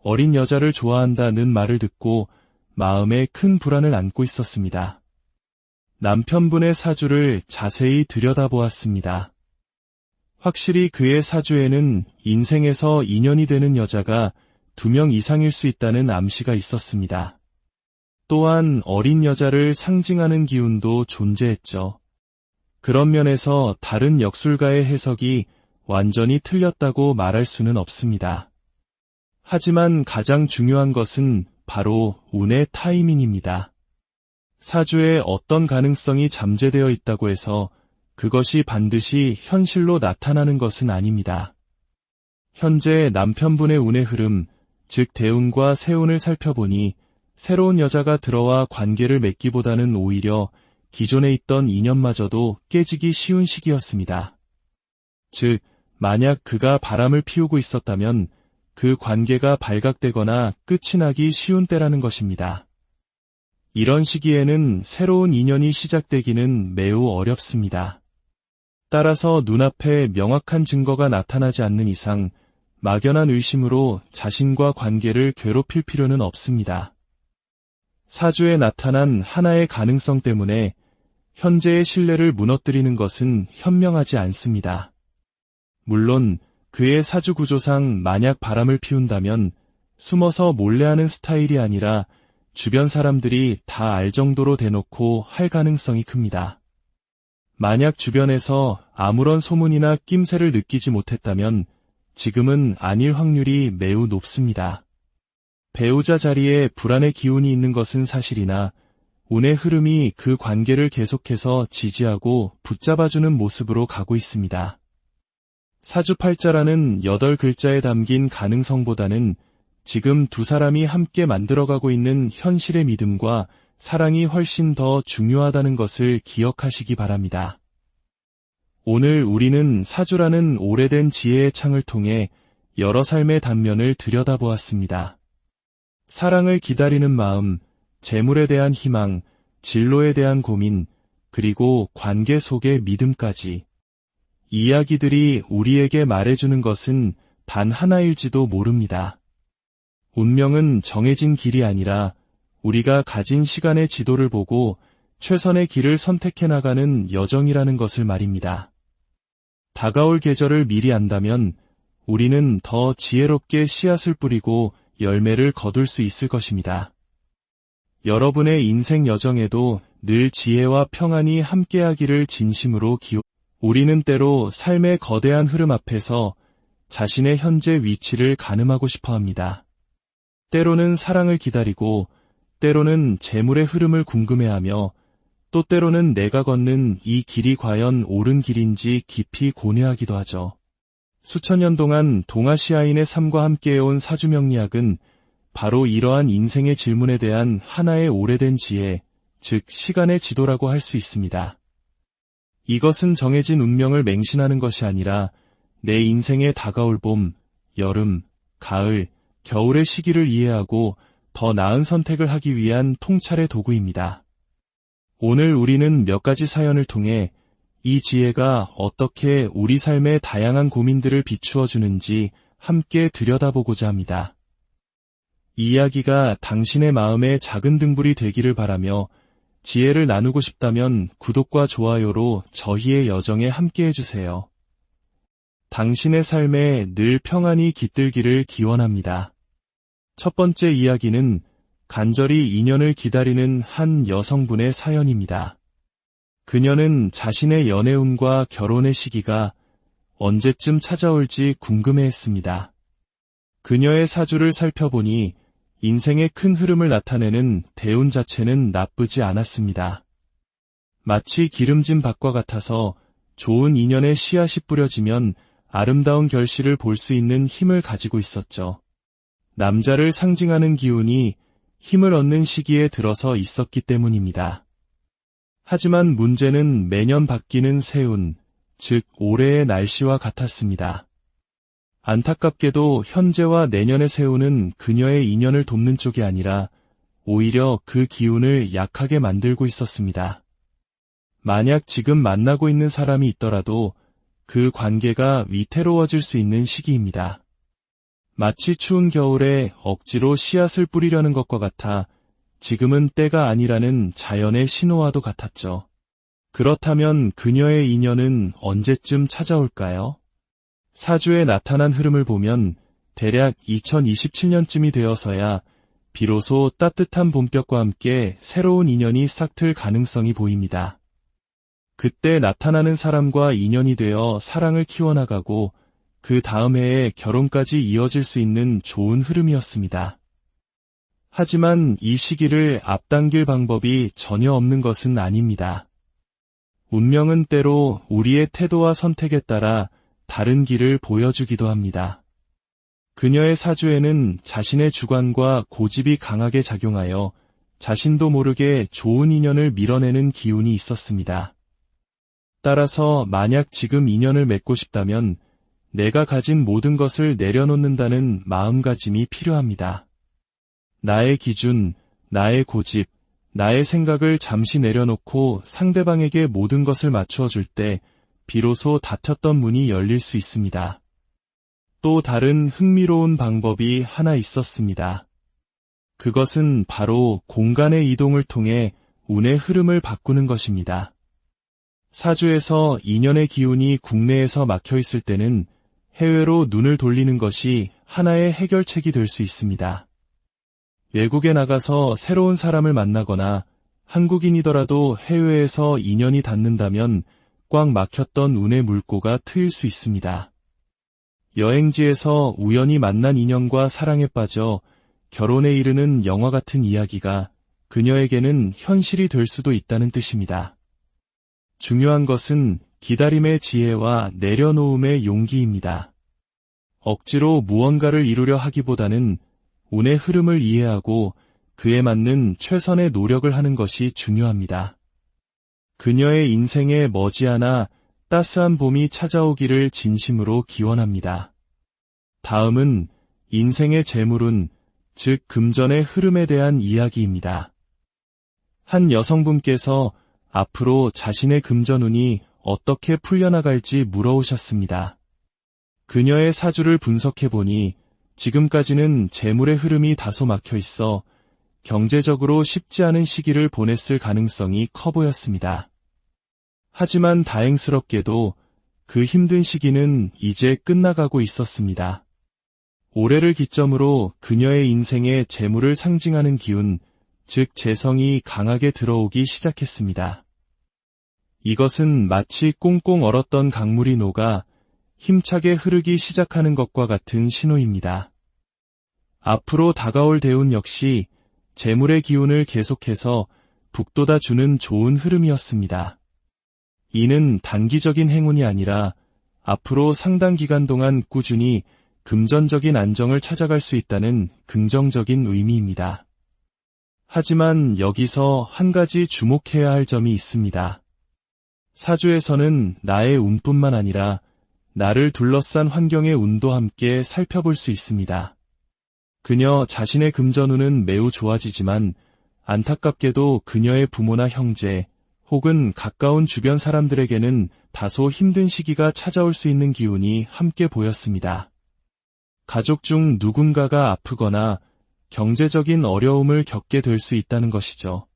어린 여자를 좋아한다는 말을 듣고 마음에 큰 불안을 안고 있었습니다. 남편분의 사주를 자세히 들여다보았습니다. 확실히 그의 사주에는 인생에서 인연이 되는 여자가 2명 이상일 수 있다는 암시가 있었습니다. 또한 어린 여자를 상징하는 기운도 존재했죠. 그런 면에서 다른 역술가의 해석이 완전히 틀렸다고 말할 수는 없습니다. 하지만 가장 중요한 것은 바로 운의 타이밍입니다. 사주에 어떤 가능성이 잠재되어 있다고 해서 그것이 반드시 현실로 나타나는 것은 아닙니다. 현재 남편분의 운의 흐름, 즉 대운과 세운을 살펴보니 새로운 여자가 들어와 관계를 맺기보다는 오히려 기존에 있던 인연마저도 깨지기 쉬운 시기였습니다. 즉, 만약 그가 바람을 피우고 있었다면 그 관계가 발각되거나 끝이 나기 쉬운 때라는 것입니다. 이런 시기에는 새로운 인연이 시작되기는 매우 어렵습니다. 따라서 눈앞에 명확한 증거가 나타나지 않는 이상 막연한 의심으로 자신과 관계를 괴롭힐 필요는 없습니다. 사주에 나타난 하나의 가능성 때문에 현재의 신뢰를 무너뜨리는 것은 현명하지 않습니다. 물론 그의 사주 구조상 만약 바람을 피운다면 숨어서 몰래하는 스타일이 아니라 주변 사람들이 다 알 정도로 대놓고 할 가능성이 큽니다. 만약 주변에서 아무런 소문이나 낌새를 느끼지 못했다면 지금은 아닐 확률이 매우 높습니다. 배우자 자리에 불안의 기운이 있는 것은 사실이나 운의 흐름이 그 관계를 계속해서 지지하고 붙잡아주는 모습으로 가고 있습니다. 사주팔자라는 8글자에 담긴 가능성보다는 지금 두 사람이 함께 만들어가고 있는 현실의 믿음과 사랑이 훨씬 더 중요하다는 것을 기억하시기 바랍니다. 오늘 우리는 사주라는 오래된 지혜의 창을 통해 여러 삶의 단면을 들여다보았습니다. 사랑을 기다리는 마음, 재물에 대한 희망, 진로에 대한 고민, 그리고 관계 속의 믿음까지. 이야기들이 우리에게 말해주는 것은 단 하나일지도 모릅니다. 운명은 정해진 길이 아니라 우리가 가진 시간의 지도를 보고 최선의 길을 선택해 나가는 여정이라는 것을 말입니다. 다가올 계절을 미리 안다면 우리는 더 지혜롭게 씨앗을 뿌리고 열매를 거둘 수 있을 것입니다. 여러분의 인생 여정에도 늘 지혜와 평안이 함께하기를 진심으로 우리는 때로 삶의 거대한 흐름 앞에서 자신의 현재 위치를 가늠하고 싶어 합니다. 때로는 사랑을 기다리고, 때로는 재물의 흐름을 궁금해하며, 또 때로는 내가 걷는 이 길이 과연 옳은 길인지 깊이 고뇌하기도 하죠. 수천 년 동안 동아시아인의 삶과 함께해온 사주명리학은 바로 이러한 인생의 질문에 대한 하나의 오래된 지혜, 즉 시간의 지도라고 할 수 있습니다. 이것은 정해진 운명을 맹신하는 것이 아니라 내 인생에 다가올 봄, 여름, 가을, 겨울의 시기를 이해하고 더 나은 선택을 하기 위한 통찰의 도구입니다. 오늘 우리는 몇 가지 사연을 통해 이 지혜가 어떻게 우리 삶의 다양한 고민들을 비추어 주는지 함께 들여다보고자 합니다. 이 이야기가 당신의 마음에 작은 등불이 되기를 바라며 지혜를 나누고 싶다면 구독과 좋아요로 저희의 여정에 함께해 주세요. 당신의 삶에 늘 평안이 깃들기를 기원합니다. 첫 번째 이야기는 간절히 인연을 기다리는 한 여성분의 사연입니다. 그녀는 자신의 연애운과 결혼의 시기가 언제쯤 찾아올지 궁금해했습니다. 그녀의 사주를 살펴보니 인생의 큰 흐름을 나타내는 대운 자체는 나쁘지 않았습니다. 마치 기름진 밭과 같아서 좋은 인연의 씨앗이 뿌려지면 아름다운 결실을 볼 수 있는 힘을 가지고 있었죠. 남자를 상징하는 기운이 힘을 얻는 시기에 들어서 있었기 때문입니다. 하지만 문제는 매년 바뀌는 세운, 즉 올해의 날씨와 같았습니다. 안타깝게도 현재와 내년의 세운은 그녀의 인연을 돕는 쪽이 아니라 오히려 그 기운을 약하게 만들고 있었습니다. 만약 지금 만나고 있는 사람이 있더라도 그 관계가 위태로워질 수 있는 시기입니다. 마치 추운 겨울에 억지로 씨앗을 뿌리려는 것과 같아 지금은 때가 아니라는 자연의 신호와도 같았죠. 그렇다면 그녀의 인연은 언제쯤 찾아올까요? 사주에 나타난 흐름을 보면 대략 2027년쯤이 되어서야 비로소 따뜻한 봄볕과 함께 새로운 인연이 싹틀 가능성이 보입니다. 그때 나타나는 사람과 인연이 되어 사랑을 키워나가고 그 다음 해에 결혼까지 이어질 수 있는 좋은 흐름이었습니다. 하지만 이 시기를 앞당길 방법이 전혀 없는 것은 아닙니다. 운명은 때로 우리의 태도와 선택에 따라 다른 길을 보여주기도 합니다. 그녀의 사주에는 자신의 주관과 고집이 강하게 작용하여 자신도 모르게 좋은 인연을 밀어내는 기운이 있었습니다. 따라서 만약 지금 인연을 맺고 싶다면 내가 가진 모든 것을 내려놓는다는 마음가짐이 필요합니다. 나의 기준, 나의 고집, 나의 생각을 잠시 내려놓고 상대방에게 모든 것을 맞추어 줄 때 비로소 닫혔던 문이 열릴 수 있습니다. 또 다른 흥미로운 방법이 하나 있었습니다. 그것은 바로 공간의 이동을 통해 운의 흐름을 바꾸는 것입니다. 사주에서 인연의 기운이 국내에서 막혀 있을 때는 해외로 눈을 돌리는 것이 하나의 해결책이 될 수 있습니다. 외국에 나가서 새로운 사람을 만나거나 한국인이더라도 해외에서 인연이 닿는다면 꽉 막혔던 운의 물꼬가 트일 수 있습니다. 여행지에서 우연히 만난 인연과 사랑에 빠져 결혼에 이르는 영화 같은 이야기가 그녀에게는 현실이 될 수도 있다는 뜻입니다. 중요한 것은 기다림의 지혜와 내려놓음의 용기입니다. 억지로 무언가를 이루려 하기보다는 운의 흐름을 이해하고 그에 맞는 최선의 노력을 하는 것이 중요합니다. 그녀의 인생에 머지않아 따스한 봄이 찾아오기를 진심으로 기원합니다. 다음은 인생의 재물운, 즉 금전의 흐름에 대한 이야기입니다. 한 여성분께서 앞으로 자신의 금전운이 어떻게 풀려나갈지 물어오셨습니다. 그녀의 사주를 분석해보니 지금까지는 재물의 흐름이 다소 막혀 있어 경제적으로 쉽지 않은 시기를 보냈을 가능성이 커 보였습니다. 하지만 다행스럽게도 그 힘든 시기는 이제 끝나가고 있었습니다. 올해를 기점으로 그녀의 인생에 재물을 상징하는 기운, 즉 재성이 강하게 들어오기 시작했습니다. 이것은 마치 꽁꽁 얼었던 강물이 녹아 힘차게 흐르기 시작하는 것과 같은 신호입니다. 앞으로 다가올 대운 역시 재물의 기운을 계속해서 북돋아주는 좋은 흐름이었습니다. 이는 단기적인 행운이 아니라 앞으로 상당 기간 동안 꾸준히 금전적인 안정을 찾아갈 수 있다는 긍정적인 의미입니다. 하지만 여기서 한 가지 주목해야 할 점이 있습니다. 사주에서는 나의 운뿐만 아니라 나를 둘러싼 환경의 운도 함께 살펴볼 수 있습니다. 그녀 자신의 금전운은 매우 좋아지지만 안타깝게도 그녀의 부모나 형제 혹은 가까운 주변 사람들에게는 다소 힘든 시기가 찾아올 수 있는 기운이 함께 보였습니다. 가족 중 누군가가 아프거나 경제적인 어려움을 겪게 될 수 있다는 것이죠.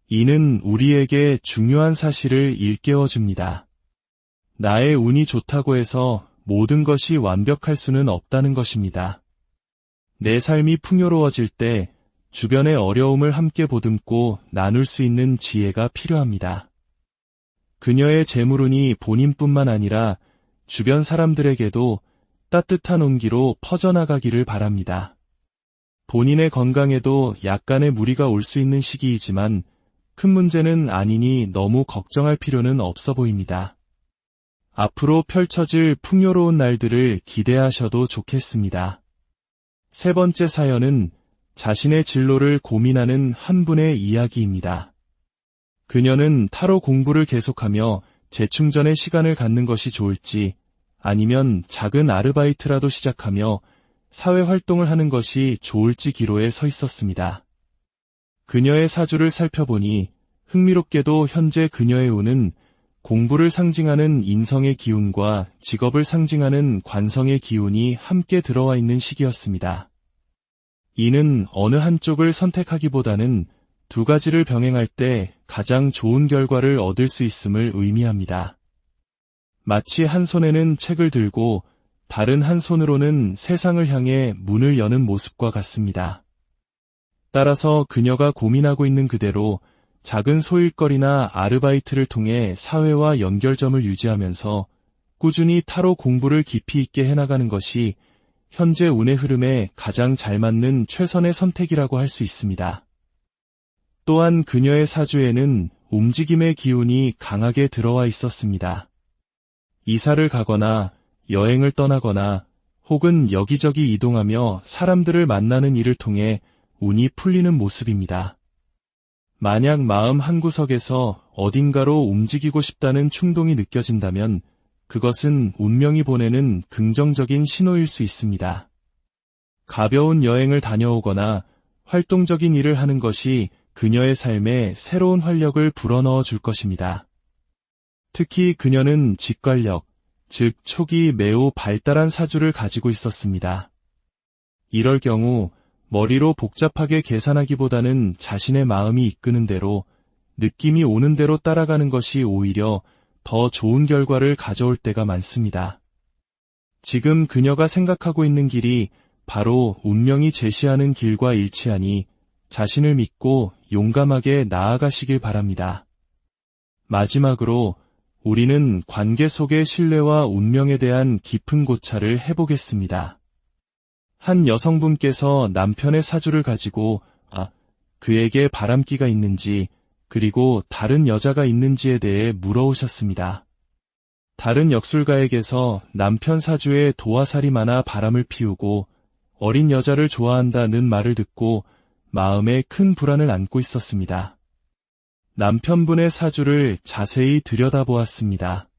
이는 우리에게 중요한 사실을 일깨워줍니다. 나의 운이 좋다고 해서 모든 것이 완벽할 수는 없다는 것입니다. 내 삶이 풍요로워질 때 주변의 어려움을 함께 보듬고 나눌 수 있는 지혜가 필요합니다. 그녀의 재물운이 본인뿐만 아니라 주변 사람들에게도 따뜻한 온기로 퍼져나가기를 바랍니다. 본인의 건강에도 약간의 무리가 올 수 있는 시기이지만 큰 문제는 아니니 너무 걱정할 필요는 없어 보입니다. 앞으로 펼쳐질 풍요로운 날들을 기대하셔도 좋겠습니다. 세 번째 사연은 자신의 진로를 고민하는 한 분의 이야기입니다. 그녀는 타로 공부를 계속하며 재충전의 시간을 갖는 것이 좋을지 아니면 작은 아르바이트라도 시작하며 사회활동을 하는 것이 좋을지 기로에 서 있었습니다. 그녀의 사주를 살펴보니 흥미롭게도 현재 그녀의 운은 공부를 상징하는 인성의 기운과 직업을 상징하는 관성의 기운이 함께 들어와 있는 시기였습니다. 이는 어느 한쪽을 선택하기보다는 두 가지를 병행할 때 가장 좋은 결과를 얻을 수 있음을 의미합니다. 마치 한 손에는 책을 들고 다른 한 손으로는 세상을 향해 문을 여는 모습과 같습니다. 따라서 그녀가 고민하고 있는 그대로 작은 소일거리나 아르바이트를 통해 사회와 연결점을 유지하면서 꾸준히 타로 공부를 깊이 있게 해나가는 것이 현재 운의 흐름에 가장 잘 맞는 최선의 선택이라고 할 수 있습니다. 또한 그녀의 사주에는 움직임의 기운이 강하게 들어와 있었습니다. 이사를 가거나 여행을 떠나거나 혹은 여기저기 이동하며 사람들을 만나는 일을 통해 운이 풀리는 모습입니다. 만약 마음 한구석에서 어딘가로 움직이고 싶다는 충동이 느껴진다면 그것은 운명이 보내는 긍정적인 신호일 수 있습니다. 가벼운 여행을 다녀오거나 활동적인 일을 하는 것이 그녀의 삶에 새로운 활력을 불어넣어 줄 것입니다. 특히 그녀는 직관력, 즉 촉이 매우 발달한 사주를 가지고 있었습니다. 이럴 경우 머리로 복잡하게 계산하기보다는 자신의 마음이 이끄는 대로 느낌이 오는 대로 따라가는 것이 오히려 더 좋은 결과를 가져올 때가 많습니다. 지금 그녀가 생각하고 있는 길이 바로 운명이 제시하는 길과 일치하니 자신을 믿고 용감하게 나아가시길 바랍니다. 마지막으로 우리는 관계 속의 신뢰와 운명에 대한 깊은 고찰을 해보겠습니다. 한 여성분께서 남편의 사주를 가지고 그에게 바람기가 있는지, 그리고 다른 여자가 있는지에 대해 물어오셨습니다. 다른 역술가에게서 남편 사주에 도화살이 많아 바람을 피우고 어린 여자를 좋아한다는 말을 듣고 마음에 큰 불안을 안고 있었습니다. 남편분의 사주를 자세히 들여다보았습니다.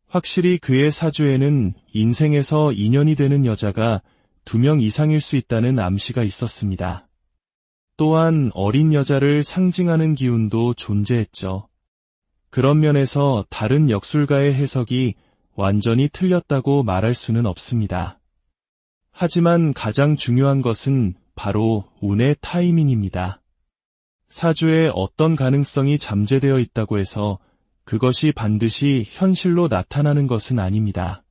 확실히 그의 사주에는 인생에서 인연이 되는 여자가 2명 이상일 수 있다는 암시가 있었습니다. 또한 어린 여자를 상징하는 기운도 존재했죠. 그런 면에서 다른 역술가의 해석이 완전히 틀렸다고 말할 수는 없습니다. 하지만 가장 중요한 것은 바로 운의 타이밍입니다. 사주에 어떤 가능성이 잠재되어 있다고 해서 그것이 반드시 현실로 나타나는 것은 아닙니다.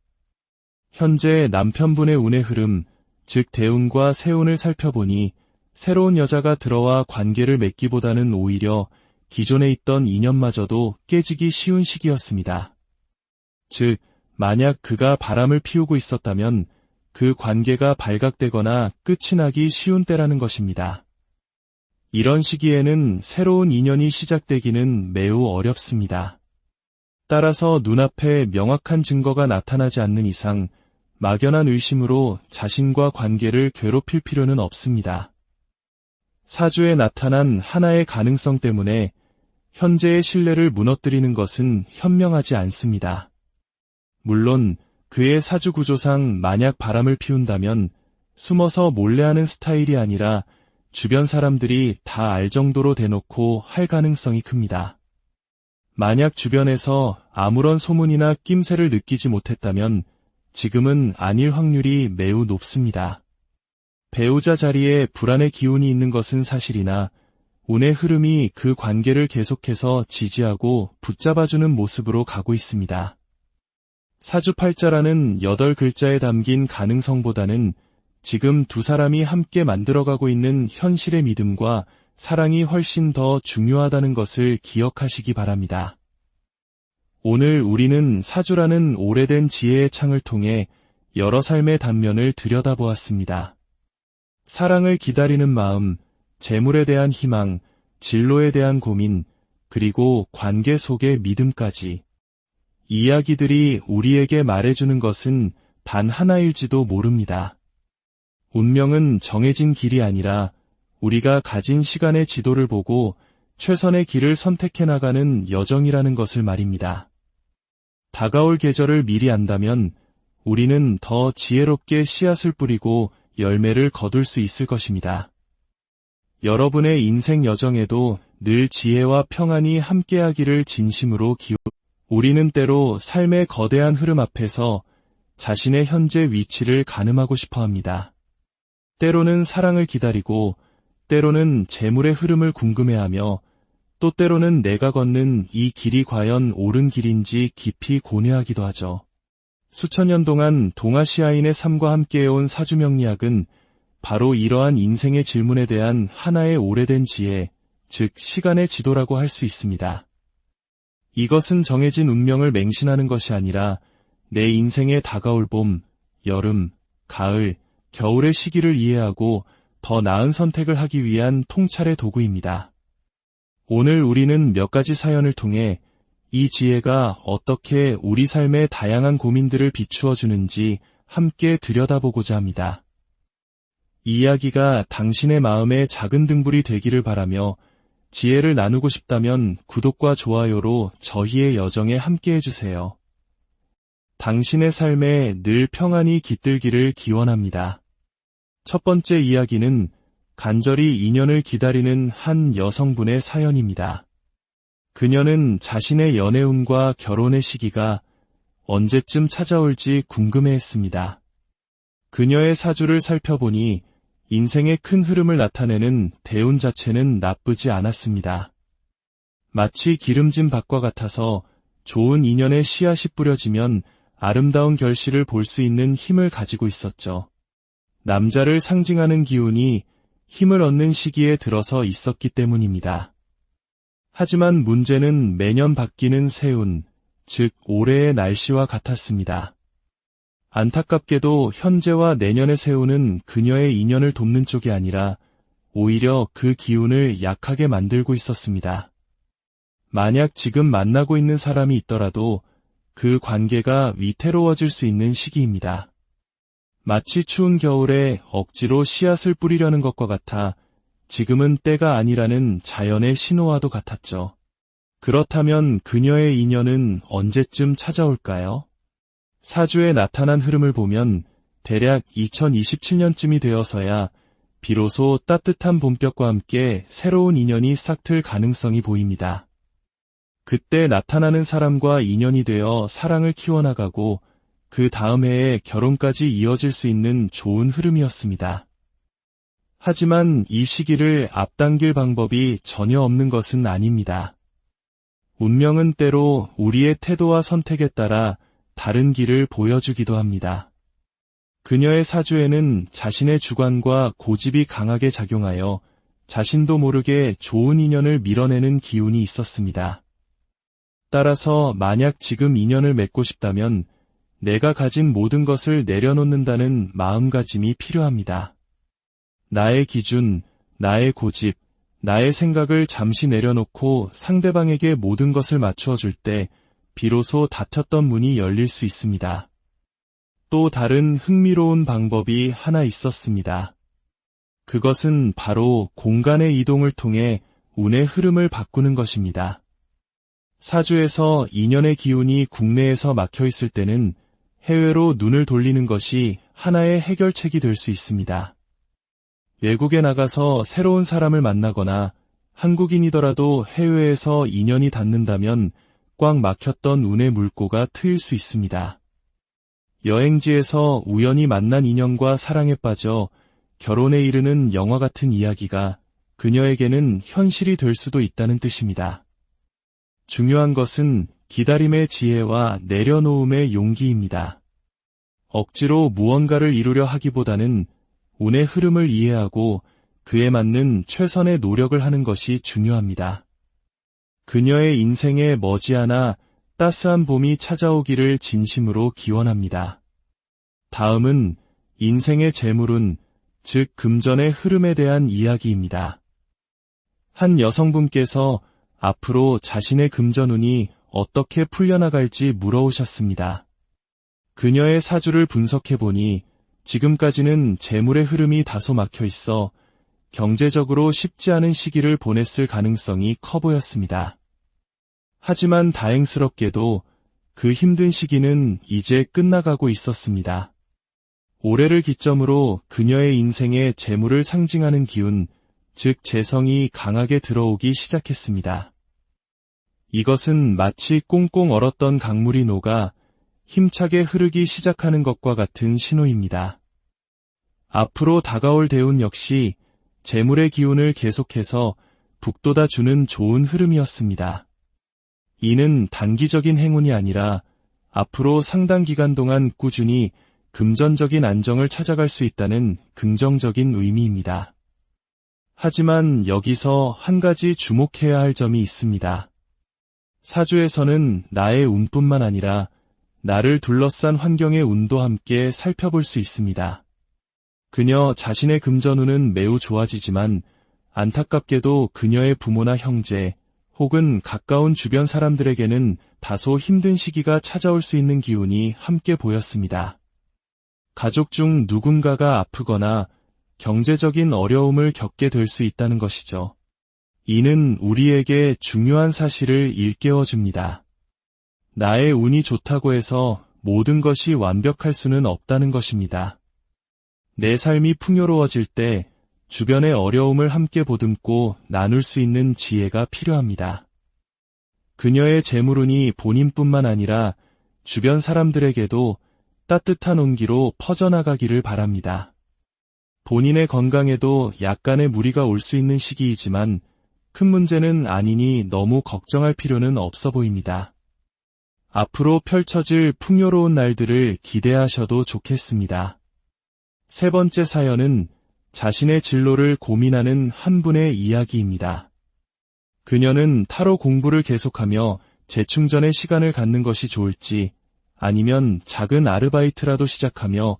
현재 남편분의 운의 흐름, 즉 대운과 세운을 살펴보니 새로운 여자가 들어와 관계를 맺기보다는 오히려 기존에 있던 인연마저도 깨지기 쉬운 시기였습니다. 즉, 만약 그가 바람을 피우고 있었다면 그 관계가 발각되거나 끝이 나기 쉬운 때라는 것입니다. 이런 시기에는 새로운 인연이 시작되기는 매우 어렵습니다. 따라서 눈앞에 명확한 증거가 나타나지 않는 이상 막연한 의심으로 자신과 관계를 괴롭힐 필요는 없습니다. 사주에 나타난 하나의 가능성 때문에 현재의 신뢰를 무너뜨리는 것은 현명하지 않습니다. 물론 그의 사주 구조상 만약 바람을 피운다면 숨어서 몰래하는 스타일이 아니라 주변 사람들이 다 알 정도로 대놓고 할 가능성이 큽니다. 만약 주변에서 아무런 소문이나 낌새를 느끼지 못했다면 지금은 아닐 확률이 매우 높습니다. 배우자 자리에 불안의 기운이 있는 것은 사실이나 운의 흐름이 그 관계를 계속해서 지지하고 붙잡아주는 모습으로 가고 있습니다. 사주팔자라는 8글자에 담긴 가능성보다는 지금 두 사람이 함께 만들어가고 있는 현실의 믿음과 사랑이 훨씬 더 중요하다는 것을 기억하시기 바랍니다. 오늘 우리는 사주라는 오래된 지혜의 창을 통해 여러 삶의 단면을 들여다보았습니다. 사랑을 기다리는 마음, 재물에 대한 희망, 진로에 대한 고민, 그리고 관계 속의 믿음까지. 이야기들이 우리에게 말해주는 것은 단 하나일지도 모릅니다. 운명은 정해진 길이 아니라 우리가 가진 시간의 지도를 보고 최선의 길을 선택해 나가는 여정이라는 것을 말입니다. 다가올 계절을 미리 안다면 우리는 더 지혜롭게 씨앗을 뿌리고 열매를 거둘 수 있을 것입니다. 여러분의 인생 여정에도 늘 지혜와 평안이 함께하기를 진심으로 우리는 때로 삶의 거대한 흐름 앞에서 자신의 현재 위치를 가늠하고 싶어 합니다. 때로는 사랑을 기다리고 때로는 재물의 흐름을 궁금해하며 또 때로는 내가 걷는 이 길이 과연 옳은 길인지 깊이 고뇌하기도 하죠. 수천 년 동안 동아시아인의 삶과 함께해온 사주명리학은 바로 이러한 인생의 질문에 대한 하나의 오래된 지혜, 즉 시간의 지도라고 할 수 있습니다. 이것은 정해진 운명을 맹신하는 것이 아니라 내 인생에 다가올 봄, 여름, 가을, 겨울의 시기를 이해하고 더 나은 선택을 하기 위한 통찰의 도구입니다. 오늘 우리는 몇 가지 사연을 통해 이 지혜가 어떻게 우리 삶의 다양한 고민들을 비추어 주는지 함께 들여다보고자 합니다. 이 이야기가 당신의 마음의 작은 등불이 되기를 바라며 지혜를 나누고 싶다면 구독과 좋아요로 저희의 여정에 함께 해주세요. 당신의 삶에 늘 평안이 깃들기를 기원합니다. 첫 번째 이야기는 간절히 인연을 기다리는 한 여성분의 사연입니다. 그녀는 자신의 연애운과 결혼의 시기가 언제쯤 찾아올지 궁금해했습니다. 그녀의 사주를 살펴보니 인생의 큰 흐름을 나타내는 대운 자체는 나쁘지 않았습니다. 마치 기름진 밭과 같아서 좋은 인연의 씨앗이 뿌려지면 아름다운 결실을 볼 수 있는 힘을 가지고 있었죠. 남자를 상징하는 기운이 힘을 얻는 시기에 들어서 있었기 때문입니다. 하지만 문제는 매년 바뀌는 세운, 즉 올해의 날씨와 같았습니다. 안타깝게도 현재와 내년의 세운은 그녀의 인연을 돕는 쪽이 아니라 오히려 그 기운을 약하게 만들고 있었습니다. 만약 지금 만나고 있는 사람이 있더라도 그 관계가 위태로워질 수 있는 시기입니다. 마치 추운 겨울에 억지로 씨앗을 뿌리려는 것과 같아 지금은 때가 아니라는 자연의 신호와도 같았죠. 그렇다면 그녀의 인연은 언제쯤 찾아올까요? 사주에 나타난 흐름을 보면 대략 2027년쯤이 되어서야 비로소 따뜻한 봄볕과 함께 새로운 인연이 싹틀 가능성이 보입니다. 그때 나타나는 사람과 인연이 되어 사랑을 키워나가고 그 다음 해에 결혼까지 이어질 수 있는 좋은 흐름이었습니다. 하지만 이 시기를 앞당길 방법이 전혀 없는 것은 아닙니다. 운명은 때로 우리의 태도와 선택에 따라 다른 길을 보여주기도 합니다. 그녀의 사주에는 자신의 주관과 고집이 강하게 작용하여 자신도 모르게 좋은 인연을 밀어내는 기운이 있었습니다. 따라서 만약 지금 인연을 맺고 싶다면 내가 가진 모든 것을 내려놓는다는 마음가짐이 필요합니다. 나의 기준, 나의 고집, 나의 생각을 잠시 내려놓고 상대방에게 모든 것을 맞추어 줄 때 비로소 닫혔던 문이 열릴 수 있습니다. 또 다른 흥미로운 방법이 하나 있었습니다. 그것은 바로 공간의 이동을 통해 운의 흐름을 바꾸는 것입니다. 사주에서 인연의 기운이 국내에서 막혀 있을 때는 해외로 눈을 돌리는 것이 하나의 해결책이 될 수 있습니다. 외국에 나가서 새로운 사람을 만나거나 한국인이더라도 해외에서 인연이 닿는다면 꽉 막혔던 운의 물꼬가 트일 수 있습니다. 여행지에서 우연히 만난 인연과 사랑에 빠져 결혼에 이르는 영화 같은 이야기가 그녀에게는 현실이 될 수도 있다는 뜻입니다. 중요한 것은 기다림의 지혜와 내려놓음의 용기입니다. 억지로 무언가를 이루려 하기보다는 운의 흐름을 이해하고 그에 맞는 최선의 노력을 하는 것이 중요합니다. 그녀의 인생에 머지않아 따스한 봄이 찾아오기를 진심으로 기원합니다. 다음은 인생의 재물운, 즉 금전의 흐름에 대한 이야기입니다. 한 여성분께서 앞으로 자신의 금전운이 어떻게 풀려나갈지 물어오셨습니다. 그녀의 사주를 분석해보니 지금까지는 재물의 흐름이 다소 막혀 있어 경제적으로 쉽지 않은 시기를 보냈을 가능성이 커 보였습니다. 하지만 다행스럽게도 그 힘든 시기는 이제 끝나가고 있었습니다. 올해를 기점으로 그녀의 인생에 재물을 상징하는 기운, 즉 재성이 강하게 들어오기 시작했습니다. 이것은 마치 꽁꽁 얼었던 강물이 녹아 힘차게 흐르기 시작하는 것과 같은 신호입니다. 앞으로 다가올 대운 역시 재물의 기운을 계속해서 북돋아주는 좋은 흐름이었습니다. 이는 단기적인 행운이 아니라 앞으로 상당 기간 동안 꾸준히 금전적인 안정을 찾아갈 수 있다는 긍정적인 의미입니다. 하지만 여기서 한 가지 주목해야 할 점이 있습니다. 사주에서는 나의 운뿐만 아니라 나를 둘러싼 환경의 운도 함께 살펴볼 수 있습니다. 그녀 자신의 금전운은 매우 좋아지지만 안타깝게도 그녀의 부모나 형제 혹은 가까운 주변 사람들에게는 다소 힘든 시기가 찾아올 수 있는 기운이 함께 보였습니다. 가족 중 누군가가 아프거나 경제적인 어려움을 겪게 될 수 있다는 것이죠. 이는 우리에게 중요한 사실을 일깨워 줍니다. 나의 운이 좋다고 해서 모든 것이 완벽할 수는 없다는 것입니다. 내 삶이 풍요로워질 때 주변의 어려움을 함께 보듬고 나눌 수 있는 지혜가 필요합니다. 그녀의 재물운이 본인뿐만 아니라 주변 사람들에게도 따뜻한 온기로 퍼져나가기를 바랍니다. 본인의 건강에도 약간의 무리가 올 수 있는 시기이지만 큰 문제는 아니니 너무 걱정할 필요는 없어 보입니다. 앞으로 펼쳐질 풍요로운 날들을 기대하셔도 좋겠습니다. 세 번째 사연은 자신의 진로를 고민하는 한 분의 이야기입니다. 그녀는 타로 공부를 계속하며 재충전의 시간을 갖는 것이 좋을지 아니면 작은 아르바이트라도 시작하며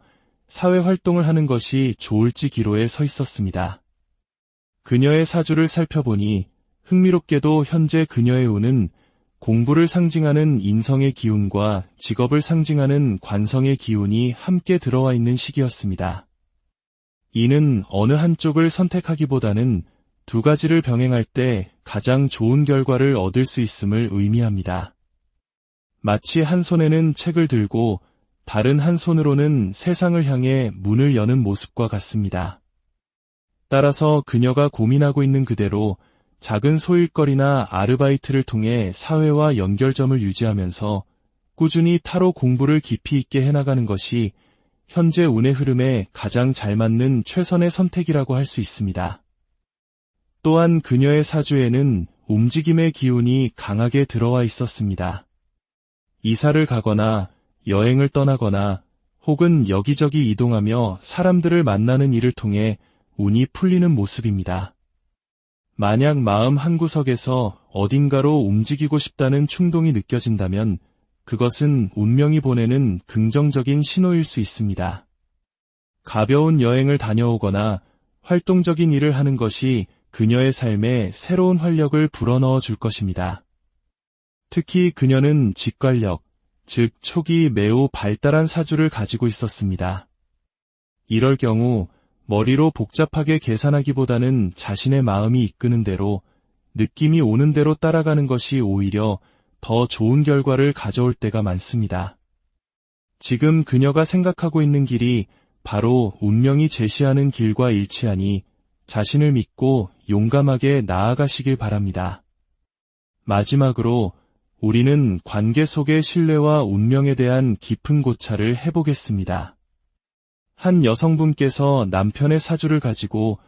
사회활동을 하는 것이 좋을지 기로에 서 있었습니다. 그녀의 사주를 살펴보니 흥미롭게도 현재 그녀의 운은 공부를 상징하는 인성의 기운과 직업을 상징하는 관성의 기운이 함께 들어와 있는 시기였습니다. 이는 어느 한쪽을 선택하기보다는 두 가지를 병행할 때 가장 좋은 결과를 얻을 수 있음을 의미합니다. 마치 한 손에는 책을 들고 다른 한 손으로는 세상을 향해 문을 여는 모습과 같습니다. 따라서 그녀가 고민하고 있는 그대로 작은 소일거리나 아르바이트를 통해 사회와 연결점을 유지하면서 꾸준히 타로 공부를 깊이 있게 해나가는 것이 현재 운의 흐름에 가장 잘 맞는 최선의 선택이라고 할 수 있습니다. 또한 그녀의 사주에는 움직임의 기운이 강하게 들어와 있었습니다. 이사를 가거나 여행을 떠나거나 혹은 여기저기 이동하며 사람들을 만나는 일을 통해 운이 풀리는 모습입니다. 만약 마음 한구석에서 어딘가로 움직이고 싶다는 충동이 느껴진다면 그것은 운명이 보내는 긍정적인 신호일 수 있습니다. 가벼운 여행을 다녀오거나 활동적인 일을 하는 것이 그녀의 삶에 새로운 활력을 불어넣어 줄 것입니다. 특히 그녀는 직관력, 즉 촉이 매우 발달한 사주를 가지고 있었습니다. 이럴 경우 머리로 복잡하게 계산하기보다는 자신의 마음이 이끄는 대로, 느낌이 오는 대로 따라가는 것이 오히려 더 좋은 결과를 가져올 때가 많습니다. 지금 그녀가 생각하고 있는 길이 바로 운명이 제시하는 길과 일치하니 자신을 믿고 용감하게 나아가시길 바랍니다. 마지막으로 우리는 관계 속의 신뢰와 운명에 대한 깊은 고찰을 해보겠습니다. 한 여성분께서 남편의 사주를 가지고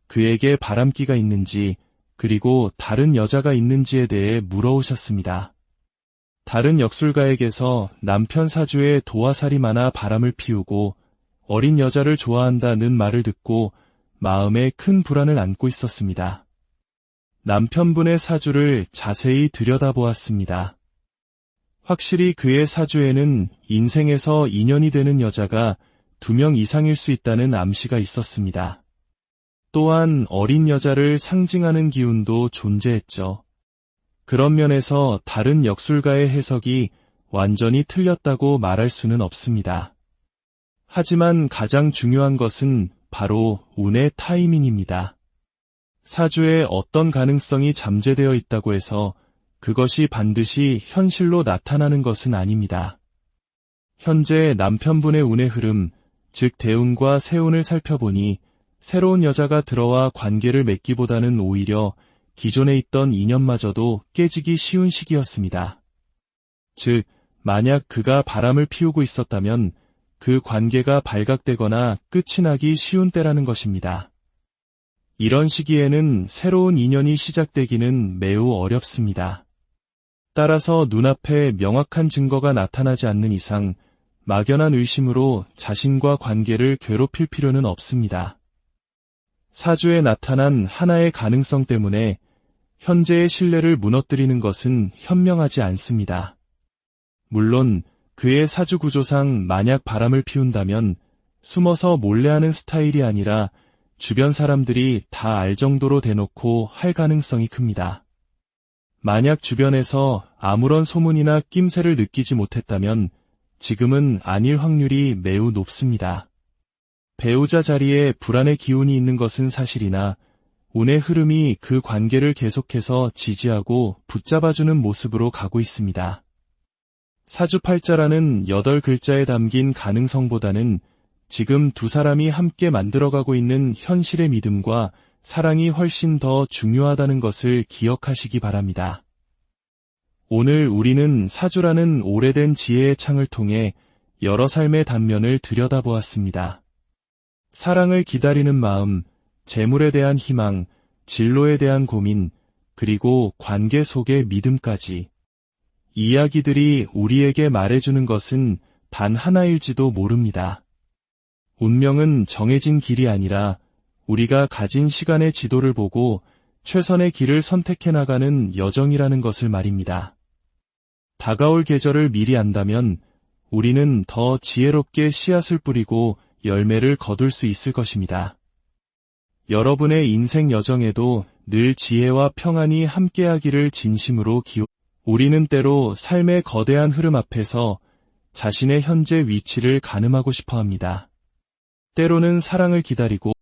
그에게 바람기가 있는지 그리고 다른 여자가 있는지에 대해 물어오셨습니다. 다른 역술가에게서 남편 사주에 도화살이 많아 바람을 피우고 어린 여자를 좋아한다는 말을 듣고 마음에 큰 불안을 안고 있었습니다. 남편분의 사주를 자세히 들여다보았습니다. 확실히 그의 사주에는 인생에서 인연이 되는 여자가 2명 이상일 수 있다는 암시가 있었습니다. 또한 어린 여자를 상징하는 기운도 존재했죠. 그런 면에서 다른 역술가의 해석이 완전히 틀렸다고 말할 수는 없습니다. 하지만 가장 중요한 것은 바로 운의 타이밍입니다. 사주에 어떤 가능성이 잠재되어 있다고 해서 그것이 반드시 현실로 나타나는 것은 아닙니다. 현재 남편분의 운의 흐름, 즉 대운과 세운을 살펴보니 새로운 여자가 들어와 관계를 맺기보다는 오히려 기존에 있던 인연마저도 깨지기 쉬운 시기였습니다. 즉, 만약 그가 바람을 피우고 있었다면 그 관계가 발각되거나 끝이 나기 쉬운 때라는 것입니다. 이런 시기에는 새로운 인연이 시작되기는 매우 어렵습니다. 따라서 눈앞에 명확한 증거가 나타나지 않는 이상 막연한 의심으로 자신과 관계를 괴롭힐 필요는 없습니다. 사주에 나타난 하나의 가능성 때문에 현재의 신뢰를 무너뜨리는 것은 현명하지 않습니다. 물론 그의 사주 구조상 만약 바람을 피운다면 숨어서 몰래하는 스타일이 아니라 주변 사람들이 다 알 정도로 대놓고 할 가능성이 큽니다. 만약 주변에서 아무런 소문이나 낌새를 느끼지 못했다면 지금은 아닐 확률이 매우 높습니다. 배우자 자리에 불안의 기운이 있는 것은 사실이나 운의 흐름이 그 관계를 계속해서 지지하고 붙잡아주는 모습으로 가고 있습니다. 사주팔자라는 8글자에 담긴 가능성보다는 지금 두 사람이 함께 만들어가고 있는 현실의 믿음과 사랑이 훨씬 더 중요하다는 것을 기억하시기 바랍니다. 오늘 우리는 사주라는 오래된 지혜의 창을 통해 여러 삶의 단면을 들여다보았습니다. 사랑을 기다리는 마음, 재물에 대한 희망, 진로에 대한 고민, 그리고 관계 속의 믿음까지. 이야기들이 우리에게 말해주는 것은 단 하나일지도 모릅니다. 운명은 정해진 길이 아니라 우리가 가진 시간의 지도를 보고 최선의 길을 선택해 나가는 여정이라는 것을 말입니다. 다가올 계절을 미리 안다면 우리는 더 지혜롭게 씨앗을 뿌리고 열매를 거둘 수 있을 것입니다. 여러분의 인생 여정에도 늘 지혜와 평안이 함께하기를 진심으로 우리는 때로 삶의 거대한 흐름 앞에서 자신의 현재 위치를 가늠하고 싶어 합니다. 때로는 사랑을 기다리고